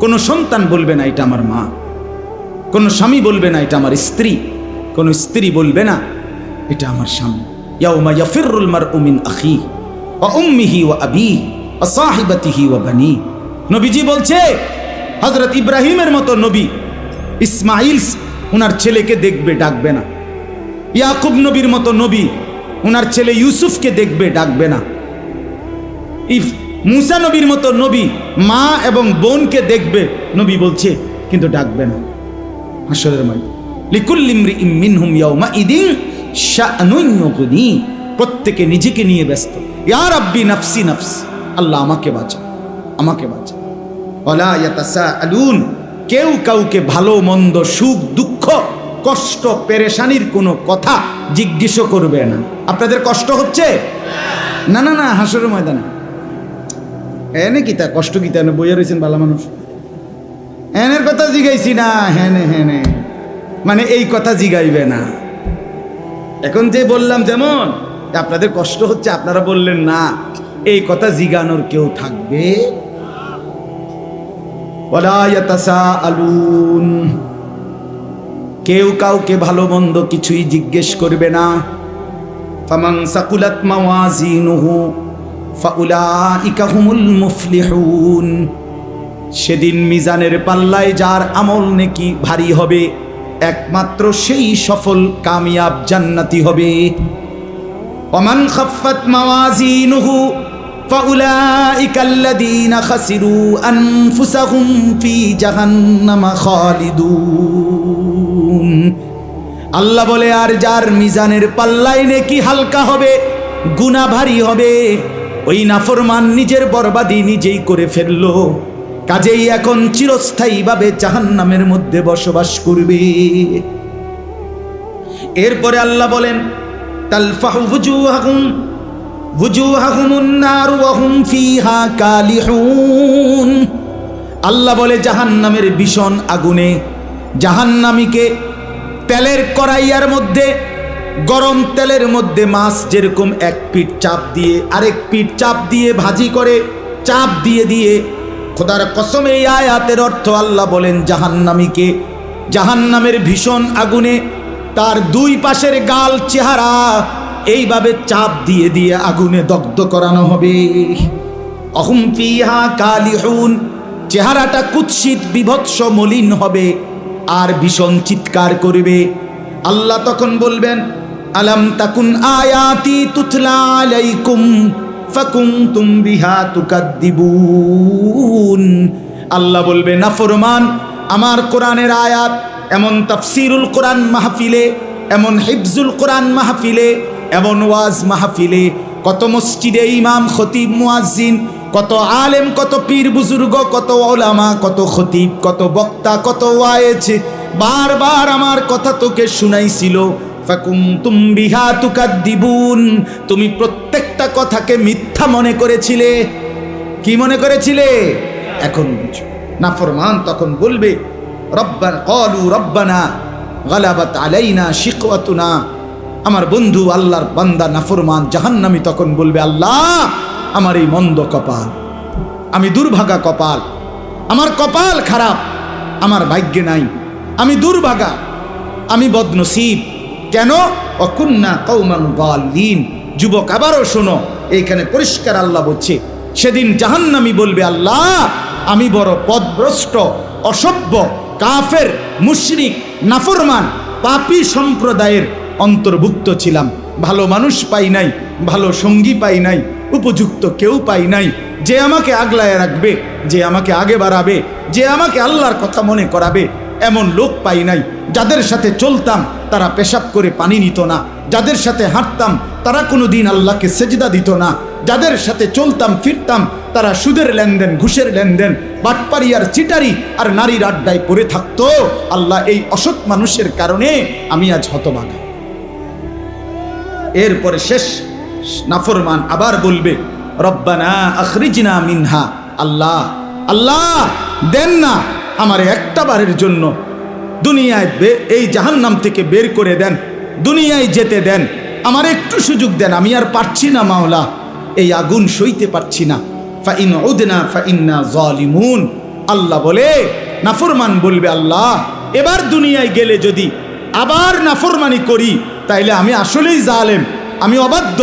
কোনো সন্তান বলবে না এটা আমার মা, কোনো স্বামী বলবে না এটা আমার স্ত্রী, কোনো স্ত্রী বলবে না এটা আমার স্বামী। ইয়াউমা ইয়াফিরুল মারউ মিন আখিহি ওয়া উম্মিহি ওয়া আবিহি ওয়া সাহিবাতিহি ওয়া বানি। নবীজি বলছে, হযরত ইব্রাহিমের মতো নবী ইসমাইল ওনার ছেলেকে দেখবে, ডাকবে না। ইয়াকুব নবীর মতো নবী ওনার ছেলে ইউসুফকে দেখবে, ডাকবে না। মুসা নবীর মতো নবী মা এবং বোনকে দেখবে, নবী বলছে, কিন্তু ডাকবে না। হাসরের ময়দানে লিকুল্লি ইমরিইম মিনহুম ইয়াউমাইদিন শাআনুন ইউগনি, প্রত্যেকে নিজেকে নিয়ে ব্যস্ত। ইয়া রাব্বি নাফসি নাফস, আল্লাহ আমাকে বাঁচা, আমাকে বাঁচা। ওয়ালা ইয়াতাসাআলুন, কেউ কাউকে ভালো মন্দ, সুখ দুঃখ, কষ্ট পেরেশানির কোনো কথা জিজ্ঞেস করবে না। আপনাদের কষ্ট হচ্ছে? না না না, হাসরের ময়দানে এনে কিতা কষ্ট কিতা বইয়া রয়েছেন ভালো মানুষ, এনের কথা জিগাইছি না, হ্যানে হ্যানে মানে এই কথা জিগাইবে না। এখন যে বললাম যেমন আপনাদের কষ্ট হচ্ছে, আপনারা বললেন না, এই কথা জিগানোর কেউ থাকবে? ওয়ালা ইয়াতাসাআলুন, কেউ কাউকে ভালো মন্দ কিছুই জিজ্ঞেস করবে না। ফামান সাকুলাত মাওয়াজিনুহু ফাউলাইকা হুমুল মুফলিহুন, সেদিন মিজানের পাল্লায় যার আমল নেকি ভারী হবে, একমাত্র সেই সফল কামিয়াব জান্নাতি হবে। ওমান খাফফাত মাওয়াজিনুহু ফাউলাইকা আল্লাযীনা খাসিরু আনফুসাহুম ফি জাহান্নামা খালিদুন। আল্লাহ বলে, আর যার মিজানের পাল্লায় নেকি হালকা হবে, গুনাহ ভারী হবে, ওই নাফরমান নিজের বরবাদি নিজেই করে ফেললো, কাজেই এখন চিরস্থায়ীভাবে জাহান্নামের মধ্যে বসবাস করবে। এরপরে আল্লাহ বলেন, তালফাহু wujuhahum নার ওয়া হুম ফিহা কালিহুন। আল্লাহ বলে জাহান্নামের ভীষণ আগুনে জাহান্নামীকে তেলের কড়াইয়ার মধ্যে, গরম তেলের মধ্যে মাছ যেরকম এক পিঠ চাপ দিয়ে আরেক পিঠ চাপ দিয়ে ভাজি করে, চাপ দিয়ে দিয়ে, খোদার কসম এই আয়াতের অর্থ আল্লাহ বলেন জাহান্নামীকে জাহান্নামের ভীষণ আগুনে তার দুই পাশের গাল, চেহারা এইভাবে চাপ দিয়ে দিয়ে আগুনে দগ্ধ করানো হবে। অহুম ফিহা কালিহুন, চেহারাটা কুৎসিত বিভৎস মলিন হবে আর ভীষণ চিৎকার করবে। আল্লাহ তখন বলবেন, আলাম তাকুন আয়াতি তুতলা আলাইকুম ফাকুনতুম বিহা তুকাদ্দিবুন। আল্লাহ বলবে, নাফরমান, আমার কোরআনের আয়াত এমন তাফসিরুল কোরআন মাহফিলে, এমন হিফজুল কোরআন মাহফিলে, এমন ওয়াজ মাহফিলে, কত মসজিদে ইমাম, খতিব, মুয়াজ্জিন, কত আলেম, কত পীর বুজুর্গ, কত ওলামা, কত খতিব, কত বক্তা, কত ওয়াইজ বারবার আমার কথা তোকে শুনাইছিল। ফাকুনতুম বিহা তুকাদ্দিবুন, তুমি প্রত্যেকটা কথাকে মিথ্যা মনে করেছিলে। কি মনে করেছিলে? এখন বুঝো। নাফরমান তখন বলবে, রব্বানা ক্বালু রব্বানা গালাবাত আলাইনা শিকওয়াতুনা। আমার বন্ধু আল্লাহর বান্দা নাফরমান জাহান্নামী তখন বলবে, আল্লাহ আমার এই মন্দ কপাল, আমি দুর্ভাগা কপাল, আমার কপাল খারাপ, আমার ভাগ্যে নাই, আমি দুর্ভাগা, আমি বদনসিব। কেন? অকুন্না কওমান যালিন। যুবক আবারও শোনো, এইখানে পরিষ্কার আল্লাহ বলছে, সেদিন জাহান্নামী বলবে, আল্লাহ আমি বড় পথভ্রষ্ট, অসভ্য, কাফের, মুশরিক, নাফরমান, পাপী সম্প্রদায়ের অন্তর্ভুক্ত ছিলাম। ভালো মানুষ পাই নাই, ভালো সঙ্গী পাই নাই, উপযুক্ত কেউ পাই নাই, যে আমাকে আগলায় রাখবে, যে আমাকে আগে বাড়াবে, যে আমাকে আল্লাহর কথা মনে করাবে, এমন লোক পাই নাই যাদের সাথে চলতাম তারা পেশাব করে পানি নিত না, যাদের সাথে হাঁটতাম তারা কোনোদিন আল্লাহকে সেজদা দিত না, যাদের সাথে চলতাম ফিরতাম তারা সুদের লেনদেন, ঘুষের লেনদেন, বাটপারি আর চিটারি আর নারীর আড্ডায় পড়ে থাকতো। আল্লাহ, এই অসৎ মানুষের কারণে আমি আজ হতভাগা। এরপরে শেষ নাফরমান আবার বলবে, রব্বানা আখরিজনা মিনহা, আল্লাহ আল্লাহ দেন না আমারে একটা বারের জন্য দুনিয়ায় এই জাহান্নাম থেকে বের করে দেন, দুনিয়ায় যেতে দেন, আমার একটু সুযোগ দেন, আমি আর পারছি না মাওলা, এই আগুন সইতে পারছি না। ফাইন উদনা ফাইন্না যালিমুন। আল্লাহ বলে, নাফরমান বলবে, আল্লাহ এবার দুনিয়ায় গেলে যদি আবার নাফরমানি করি তাইলে আমি আসলেই জালেম, আমি অবাধ্য,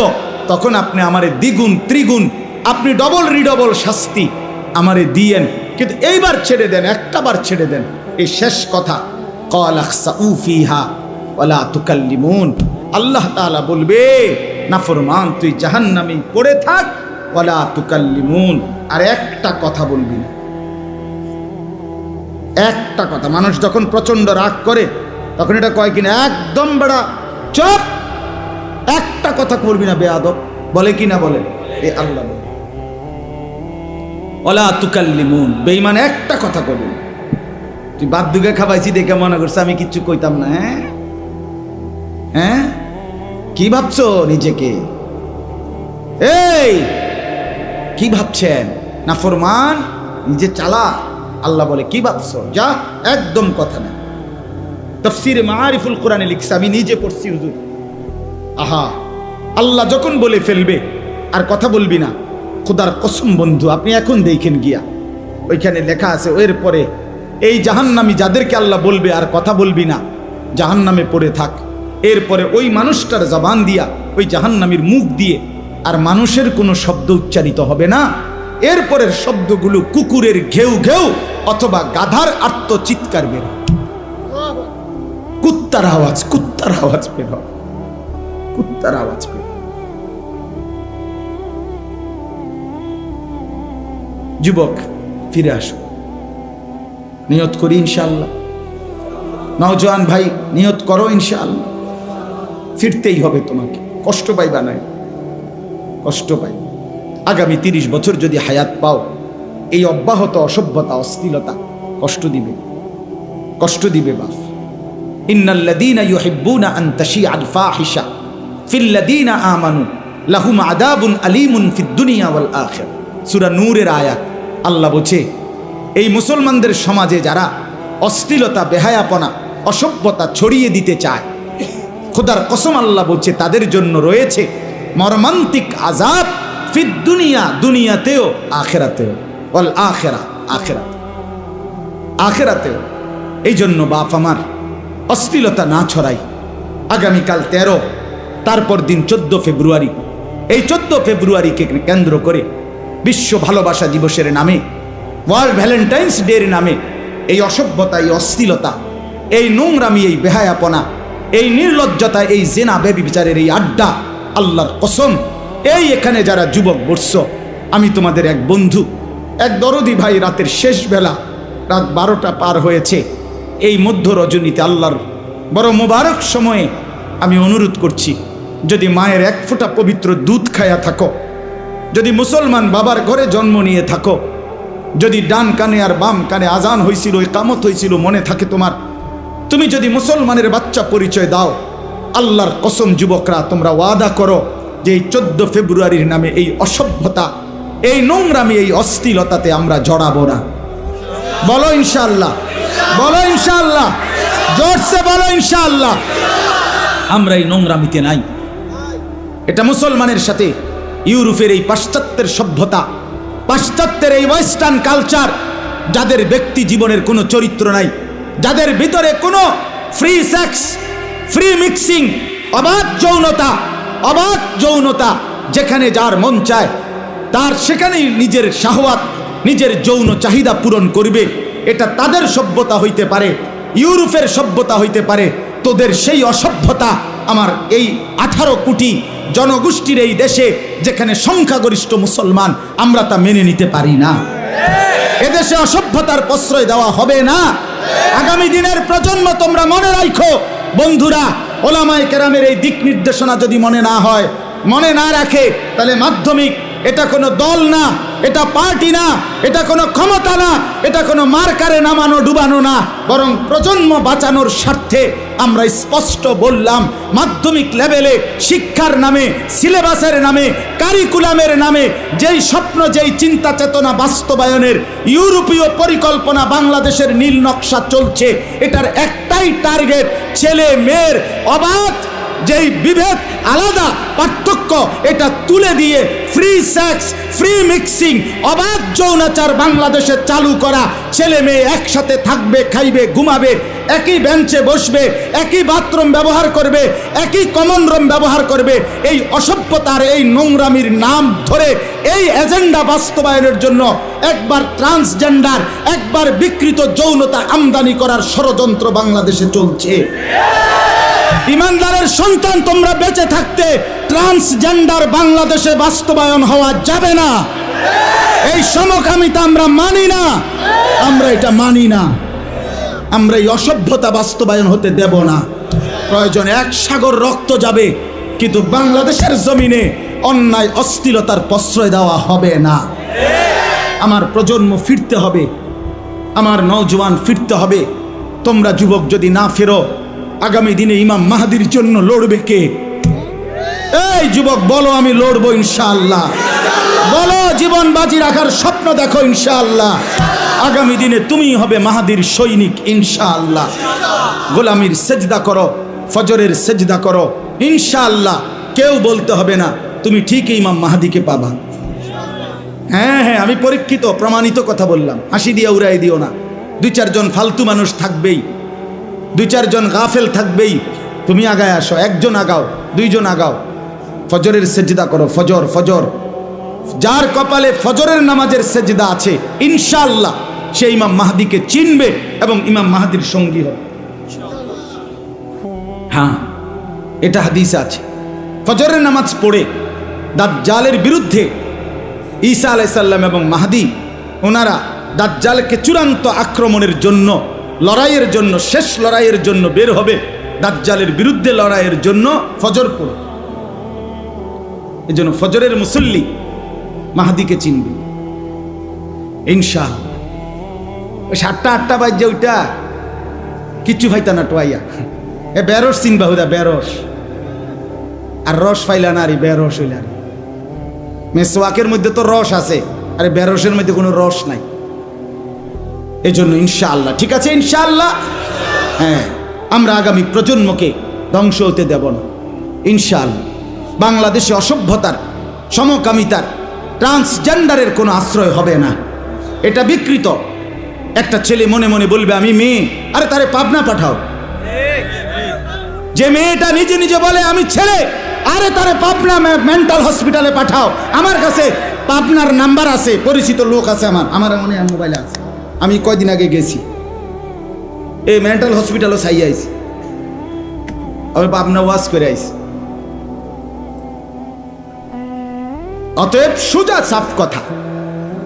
তখন আপনি আমারে দ্বিগুণ ত্রিগুণ, আপনি ডবল রিডবল শাস্তি আমারে দিয়েন, কিন্তু এইবার ছেড়ে দেন, একটা বার ছেড়ে দেন। এই শেষ কথা, ক্বালা খসাউ ফিহা ওয়ালা তুকাল্লিমুন। আল্লাহ তাআলা বলবে, নাফরমান তুই জাহান্নামে পড়ে থাক, ওয়ালা তুকাল্লিমুন, আর একটা কথা বলবি না, একটা কথা। মানুষ যখন প্রচন্ড রাগ করে তখন এটা কয় কিনা, একদম বড়া চুপ, একটা কথা করবি না বেয়াদব, বলে কিনা বলে? এ আল্লাহ বলে, ওয়ালা তুকাল্লিমুন, বেঈমান একটা কথা করবি না। তুই বাদ দুগে খাবাইছি দেখে মনে করছে আমি কিচ্ছু কইতাম না? হ্যাঁ হ্যাঁ, কি ভাবছো নিজেকে? এই কি ভাবছেন? নাফরমান নিজে চালা। আল্লাহ বলে, কি ভাবছো? যা, একদম কথা না। তাফসীরে মাআরিফুল কোরআনে লিখছে, আমি নিজে পড়ছি হুজুর। আহা, আল্লাহ যখন বলে ফেলবে আর কথা বলবি না, খোদার কসম বন্ধু, আপনি এখন দেখেন গিয়া ওইখানে লেখা আছে, এর পরে এই জাহান্নামী যাদেরকে আল্লাহ বলবে আর কথা বলবি না, জাহান্নামে পড়ে থাক, এরপরে ওই মানুষটার জবান দিয়া, ওই জাহান্নামীর মুখ দিয়ে আর মানুষের কোনো শব্দ উচ্চারিত হবে না। এরপরের শব্দগুলো কুকুরের ঘেউ ঘেউ অথবা গাধার আর্তচিৎকার বের হবে, কুত্তার আওয়াজ, কুত্তার আওয়াজ বের হবে, কুত্তার আওয়াজ বের। যুবক ফিরে আসো, নিয়ত করি ইনশাআল্লাহ। নওজোয়ান ভাই নিয়ত করো ইনশাআল্লাহ, ফিরতেই হবে তোমাকে, কষ্ট পাইবা না, কষ্ট পাই। আগামী 30 বছর যদি হায়াত পাও, এই অব্যাহত অসভ্যতা, অশ্লীলতা কষ্ট দিবে, কষ্ট দিবে বাপ। ইন্নাল্লাযীনা ইউহিব্বুনা আন তাশিআল ফাহিশা ফিল্লাযীনা আমানু লাহুম আযাবুন আলীমুন ফিদ দুনিয়া ওয়াল আখিরা। সূরা নূরের আয়াত। আল্লাহ বলছে, এই মুসলমানদের সমাজে যারা অশ্লীলতা, বেহায়াপনা, অসভ্যতা ছড়িয়ে দিতে চায়, খোদার কসম আল্লাহ বলছে তাদের জন্য রয়েছে মর্মান্তিক আযাব ফিদ দুনিয়া, দুনিয়াতেও, আখিরাতেও, ওয়াল আখিরা, আখিরাত, আখিরাতেও। এই জন্য বাপ আমার, অশ্লীলতা না ছড়াই। আগামীকাল 13, তারপর দিন 14 ফেব্রুয়ারি। এই 14 ফেব্রুয়ারিকে কেন্দ্র করে বিশ্ব ভালোবাসা দিবসের নামে, ওয়ার্ল্ড ভ্যালেন্টাইন্স ডের নামে এই অসভ্যতা, এই অশ্লীলতা, এই নোংরামি, এই বেহায়াপনা, এই নির্লজ্জতা, এই জেনা ব্যভিচারের এই আড্ডা, আল্লাহর কসম, এই এখানে যারা যুবক বসছ, আমি তোমাদের এক বন্ধু, এক দরদি ভাই, রাতের শেষ বেলা, রাত 12টা পার হয়েছে, এই মধ্য রজনীতে আল্লাহর বড় মোবারক সময়ে আমি অনুরোধ করছি, যদি মায়ের এক ফোঁটা পবিত্র দুধ খায়া থাকো, যদি মুসলমান বাবার ঘরে জন্ম নিয়ে থাকো, যদি ডান কানে আর বাম কানে আজান হয়েছিল, ইকামত হয়েছিল মনে থাকে তোমার, তুমি যদি মুসলমানের বাচ্চা পরিচয় দাও, আল্লাহর কসম যুবকরা, তোমরা ওয়াদা করো যে এই 14 ফেব্রুয়ারির নামে এই অসভ্যতা, এই নোংরামি, এই অশ্লীলতাতে আমরা জড়াবো না। বলো ইনশাআল্লাহ, বলো ইনশাআল্লাহ, জোরসে বলো ইনশাআল্লাহ। আমরা এই নোংরামিতে নাই। এটা মুসলমানের সাথে ইউরোপের এই পাশ্চাত্যের সভ্যতা, পাশ্চাত্যের এই ওয়েস্টার্ন কালচার, যাদের ব্যক্তি জীবনের কোনো চরিত্র নাই, যাদের ভিতরে কোনো ফ্রি সেক্স, ফ্রি মিক্সিং, অবাধ যৌনতা, অবাধ যৌনতা, যেখানে যার মন চায় তার সেখানেই নিজের শাহওয়াত, নিজের যৌন চাহিদা পূরণ করবে, এটা তাদের সভ্যতা হইতে পারে, ইউরোপের সভ্যতা হইতে পারে। তোদের সেই অসভ্যতা আমার এই 18 কোটি জনগোষ্ঠীর এই দেশে, যেখানে সংখ্যাগরিষ্ঠ মুসলমান, আমরা তা মেনে নিতে পারি না। এদেশে অসভ্যতার প্রশ্রয় দেওয়া হবে না। আগামী দিনের প্রজন্ম তোমরা মনে রাখো বন্ধুরা, ওলামায়ে কেরামের এই দিক নির্দেশনা যদি মনে না হয়, মনে না রাখে, তাহলে মাধ্যমিক এটা কোনো দল না, এটা পার্টি না, এটা কোনো ক্ষমতা না, এটা কোনো মার্কারে নামানো ডুবানো না, বরং প্রজন্ম বাঁচানোর স্বার্থে আমরা স্পষ্ট বললাম, মাধ্যমিক লেভেলে শিক্ষার নামে, সিলেবাসের নামে, কারিকুলামের নামে যেই স্বপ্ন, যেই চিন্তা চেতনা বাস্তবায়নের ইউরোপীয় পরিকল্পনা বাংলাদেশের নীল নকশা চলছে, এটার একটাই টার্গেট, ছেলে মেয়ের অবাধ যেই বিভেদ, আলাদা পার্থক্য, এটা তুলে দিয়ে ফ্রি সেক্স, ফ্রি মিক্সিং, অবাধ যৌনাচার বাংলাদেশে চালু করা। ছেলে মেয়ে একসাথে থাকবে, খাইবে, ঘুমাবে, একই বেঞ্চে বসবে, একই বাথরুম ব্যবহার করবে, একই কমন রুম ব্যবহার করবে। এই অসভ্যতার, এই নোংরামির নাম ধরে এই এজেন্ডা বাস্তবায়নের জন্য একবার ট্রান্সজেন্ডার, একবার বিকৃত যৌনতা আমদানি করার ষড়যন্ত্র বাংলাদেশে চলছে। ইমানদারের সন্তান, তোমরা বেঁচে থাকতে ট্রান্সজেন্ডার বাংলাদেশে বাস্তবায়ন হওয়া যাবে না। এই সমকামিতা আমরা মানি না, আমরা এটা মানি না। আমরা এই অসভ্যতা বাস্তবায়ন হতে দেব না। প্রয়োজনে এক সাগর রক্ত যাবে, কিন্তু বাংলাদেশের জমিনে অন্যায় অশ্লীলতার প্রশ্রয় দেওয়া হবে না। আমার প্রজন্ম ফিরতে হবে, আমার নওজোয়ান ফিরতে হবে। তোমরা যুবক যদি না ফেরো, আগামী দিনে ইমাম মাহদির জন্য লড়বে কে? এই যুবক বলো, আমি লড়বো ইনশাআল্লাহ। বলো, জীবন বাজি রাখার স্বপ্ন দেখো ইনশাআল্লাহ। আগামী দিনে তুমি হবে মাহদির সৈনিক ইনশাআল্লাহ। গোলামির সেজদা করো, ফজরের সেজদা করো ইনশাআল্লাহ। কেউ বলতে হবে না তুমি ঠিকই ইমাম মাহদিকে পাবা। হ্যাঁ হ্যাঁ, আমি পরীক্ষিত প্রমাণিত কথা বললাম, হাসি দিয়ে উড়াই দিও না। দুই চারজন ফালতু মানুষ থাকবেই, দুই চারজন গাফেল থাকবেই। তুমি আগায় আসো, একজন আগাও, দুইজন আগাও, ফজরের সেজদা করো। ফজর ফজর যার কপালে ফজরের নামাজের সেজদা আছে, ইনশাআল্লাহ সে ইমাম মাহদিকে চিনবে এবং ইমাম মাহদির সঙ্গী হবে। হ্যাঁ, এটা হাদিসে আছে। ফজরের নামাজ পড়ে দাজ্জালের বিরুদ্ধে ঈসা আলাইহিস সালাম এবং মাহদি, ওনারা দাজ্জালকে চূড়ান্ত আক্রমণের জন্য, লড়াইয়ের জন্য, শেষ লড়াইয়ের জন্য বের হবে। দাজ্জালের বিরুদ্ধে লড়াইয়ের জন্য ফজর পড়ে। এই জন্য ফজরের মুসল্লি মাহদিকে চিনবে ইনশাআল্লাহ। 7টা বাজে ওইটা কিচ্ছু ফাইতা না টোয়াইয়া। এ বেরস চিনবা হুদা, বেরস আর রস ফাইলা না, আরে বেরস হইলা। মেসওয়াকের মধ্যে তো রস আছে, আরে বেরসের মধ্যে কোনো রস নাই। এই জন্য ইনশাআল্লাহ, ঠিক আছে ইনশাআল্লাহ। হ্যাঁ, আমরা আগামী প্রজন্মকে ধ্বংস হতে দেব না ইনশাআল্লাহ। বাংলাদেশে অসভ্যতার, সমকামিতার, ট্রান্সজেন্ডারের কোনো আশ্রয় হবে না। এটা বিকৃত। একটা ছেলে মনে মনে বলবে আমি মেয়ে, আরে তারে পাবনা পাঠাও। যে মেয়েটা নিজে নিজে বলে আমি ছেলে, আরে তারে পাবনা মেন্টাল হসপিটালে পাঠাও। আমার কাছে পাবনার নাম্বার আছে, পরিচিত লোক আছে, আমার মনে হয় মোবাইলে আছে। আমি কয়দিন আগে গেছি, এই মেন্টাল হসপিটালও চাই আইছি, আমি পাবনা ওয়াজ করে আইছি। অতএব সোজা সাফ কথা,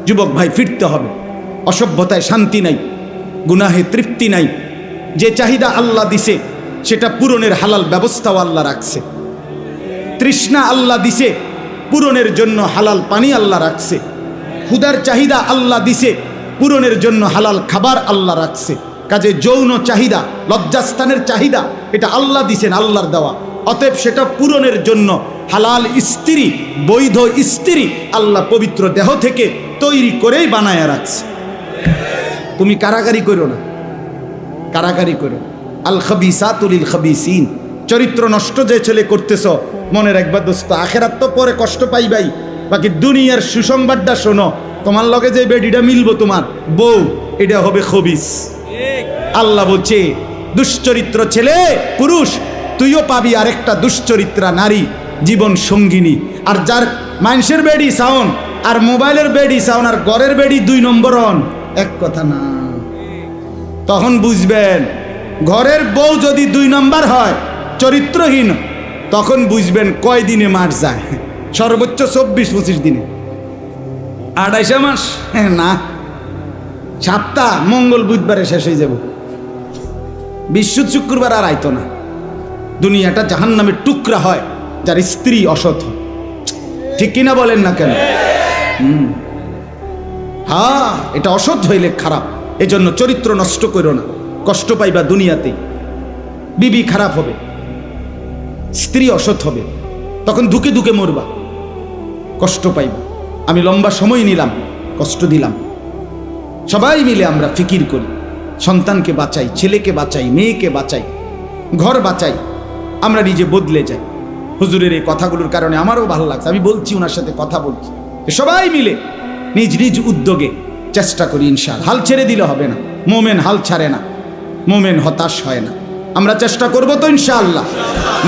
যুবক ভাই ফিরতে হবে। অসভ্যতায় শান্তি নাই, গুনাহে তৃপ্তি নাই। যে চাহিদা আল্লাহ দিছে সেটা পূরণের হালাল ব্যবস্থাও আল্লাহ রাখছে। তৃষ্ণা আল্লাহ দিছে, পূরণের জন্য হালাল পানি আল্লাহ রাখছে। ক্ষুধার চাহিদা আল্লাহ দিছে, পূরণের জন্য হালাল খাবার আল্লাহ রাখছে। কাজে যৌন চাহিদা, লজ্জাস্থানের চাহিদা, এটা আল্লাহ দিছেন, আল্লাহর দেওয়া। অতএব সেটা পূরণের জন্য হালাল স্ত্রী, বৈধ স্ত্রী আল্লাহ পবিত্র দেহ থেকে তৈরি করেই বানায় রাখছে। তুমি কারাগারি করো না, কারাগারি করো। আল খাবিসাতু লিল খাবিসিন। চরিত্র নষ্ট যে ছেলে করতেছ, মনে রাখবা দোস্ত, আখেরাত তো পরে কষ্ট পাইবাই, বাকি দুনিয়ার সুসংবাদটা শোনো। তোমার লগে যে বেডিটা মিলবো, তোমার বউ, এটা হবে খবিস। আল্লাহ বলছে দুশ্চরিত্র ছেলে পুরুষ তুইও পাবি আরেকটা দুশ্চরিত্রা নারী জীবন সঙ্গিনী। আর যার মানুষের বেডি সাউন আর মোবাইলের বেডি সাউন আর ঘরের বেডি 2 নম্বর অন, এক কথা না। তখন বুঝবেন ঘরের বউ যদি 2 নম্বর হয়, চরিত্রহীন, তখন বুঝবেন কয় দিনে মার যায়। সর্বোচ্চ 24-25 দিনে, 28 মাস না, সপ্তাহ, মঙ্গল বুধবারে শেষ হয়ে যাব। বিশ্ব শুক্রবার আর আইতো না। দুনিয়াটা জাহান্নামের টুকরা হয় যার স্ত্রী অসৎ হয়। ঠিক কিনা বলেন না কেন? হ্যাঁ, এটা অসৎ হইলে খারাপ। এজন্য চরিত্র নষ্ট করো না, কষ্ট পাইবা দুনিয়াতেই। বিবি খারাপ হবে, স্ত্রী অসৎ হবে, তখন ধুকে ধুকে মরবা, কষ্ট পাইবা। আমি লম্বা সময় নিলাম, কষ্ট দিলাম। সবাই মিলে আমরা ফিকির করি, সন্তানকে বাঁচাই, ছেলেকে বাঁচাই, মেয়েকে বাঁচাই, ঘর বাঁচাই, আমরা নিজে বদলে যাই। হুজুরের এই কথাগুলোর কারণে আমারও ভালো লাগছে। আমি বলছি, ওনার সাথে কথা বলছি, সবাই মিলে নিজ নিজ উদ্যোগে চেষ্টা করি ইনশাআল্লাহ। হাল ছেড়ে দিলে হবে না, মোমেন হাল ছাড়ে না, মোমেন হতাশ হয় না। আমরা চেষ্টা করব তো ইনশাআল্লাহ।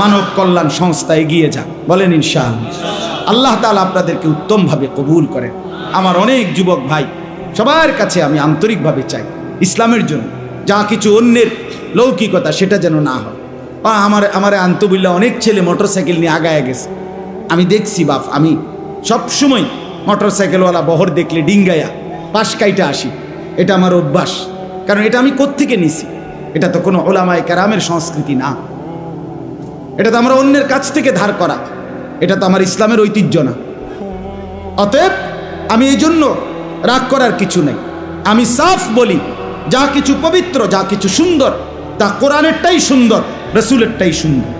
মানব কল্যাণ সংস্থা এগিয়ে যাক, বলেন ইনশাআল্লাহ। আল্লাহ তাআলা আপনাদেরকে উত্তমভাবে কবুল করেন। আমার অনেক যুবক ভাই, সবার কাছে আমি আন্তরিকভাবে চাই, ইসলামের জন্য যা কিছু অন্যের লৌকিকতা সেটা যেন না হয়। আমার আন্তবিল্লা অনেক ছেলে মোটরসাইকেল নিয়ে আগায় গেছে, আমি দেখছি বাপ। আমি সবসময় মোটরসাইকেলওয়ালা বহর দেখলে ডিঙ্গায়া পাশ কাইটা আসি, এটা আমার অভ্যাস। কারণ এটা আমি কোত্থেকে নিছি? এটা তো কোনো ওলামায়ে কেরামের সংস্কৃতি না, এটা তো আমরা অন্যের কাছ থেকে ধার করা, এটা তো আমার ইসলামের ঐতিহ্য না। অতএব আমি এই জন্য রাগ করার কিছু নেই। আমি সাফ বলি, যা কিছু পবিত্র, যা কিছু সুন্দর, তা কোরআনেরটাই সুন্দর, রসুলেরটাই সুন্দর।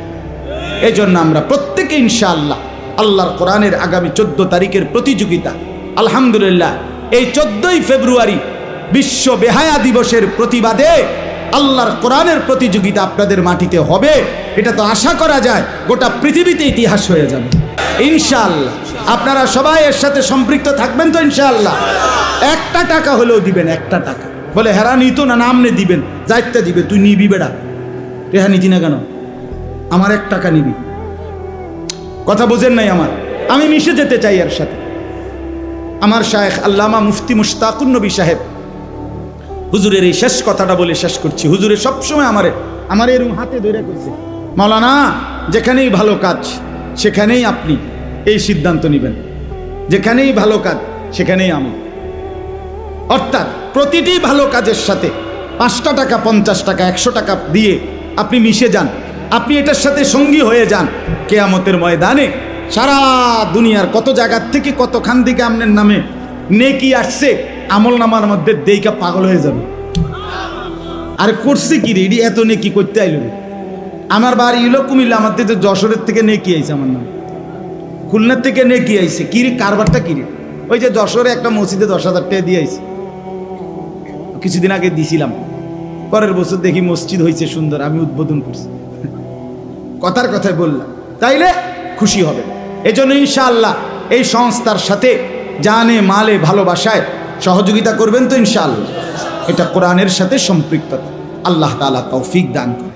এই জন্য আমরা প্রত্যেকে ইনশাআল্লাহ আল্লাহর কোরআনের আগামী 14 তারিখের প্রতিযোগিতা, আলহামদুলিল্লাহ এই 14ই ফেব্রুয়ারি বিশ্ব বেহায়া দিবসের প্রতিবাদে আল্লাহর কোরআনের প্রতিযোগিতা আপনাদের মাটিতে হবে। এটা তো আশা করা যায় গোটা পৃথিবীতে ইতিহাস হয়ে যাবে ইনশাআল্লাহ। আপনারা সবাই এর সাথে সম্পৃক্ত থাকবেন তো ইনশাআল্লাহ। একটা টাকা হলেও দিবেন, একটা টাকা। বলে হেরা নিত না, নামনে দিবেন, যাইতে দিবে, তুই নিবি বেড়া, রেহা নিতি না কেন? আমার 1 টাকা নিবি। কথা বোঝেন নাই আমার? আমি মিশে যেতে চাই এর সাথে। আমার শায়েখ আল্লামা মুফতি মুশতাকুন নবী সাহেব হুজুরের এই শেষ কথাটা বলে শেষ করছি। হুজুরের সবসময় আমার এরকম হাতে ধরে কইছে, মাওলানা যেখানেই ভালো কাজ সেখানেই আপনি এই সিদ্ধান্ত নেবেন, যেখানেই ভালো কাজ সেখানেই আমি। অর্থাৎ প্রতিটি ভালো কাজের সাথে 5 টাকা, 50 টাকা, 100 টাকা দিয়ে আপনি মিশে যান, আপনি এটার সাথে সঙ্গী হয়ে যান। কিয়ামতের ময়দানে সারা দুনিয়ার কত জায়গার থেকে, কতখান থেকে আপনার নামে নেকি আসছে, আমল নামার মধ্যে দেইকা পাগল হয়ে যাবে। আর করছে কি রে, এত নেকি করতে আইল রে? আমার বাড়ি হলো কুমিল্লা, আমার থেকে যশোরের থেকে নেকি আইছে, আমার নাম খুলনার থেকে নেকি আইছে। কি রে কারবারটা কি রে? ওই যে যশোরে একটা মসজিদে 10,000 টাকা দিয়ে আইছে, কিছুদিন আগে দিছিলাম। পরের বছর দেখি মসজিদ হয়েছে সুন্দর, আমি উদ্বোধন করছি। কথার কথায় বললাম, তাইলে খুশি হবে। এজন্য ইনশাআল্লাহ এই সংস্থার সাথে জানে মালে ভালোবাসায় সহযোগিতা করবেন তো ইনশাআল্লাহ। এটা কোরআনের সাথে সম্পৃক্ততা। আল্লাহ তাআলা তৌফিক দান করুন।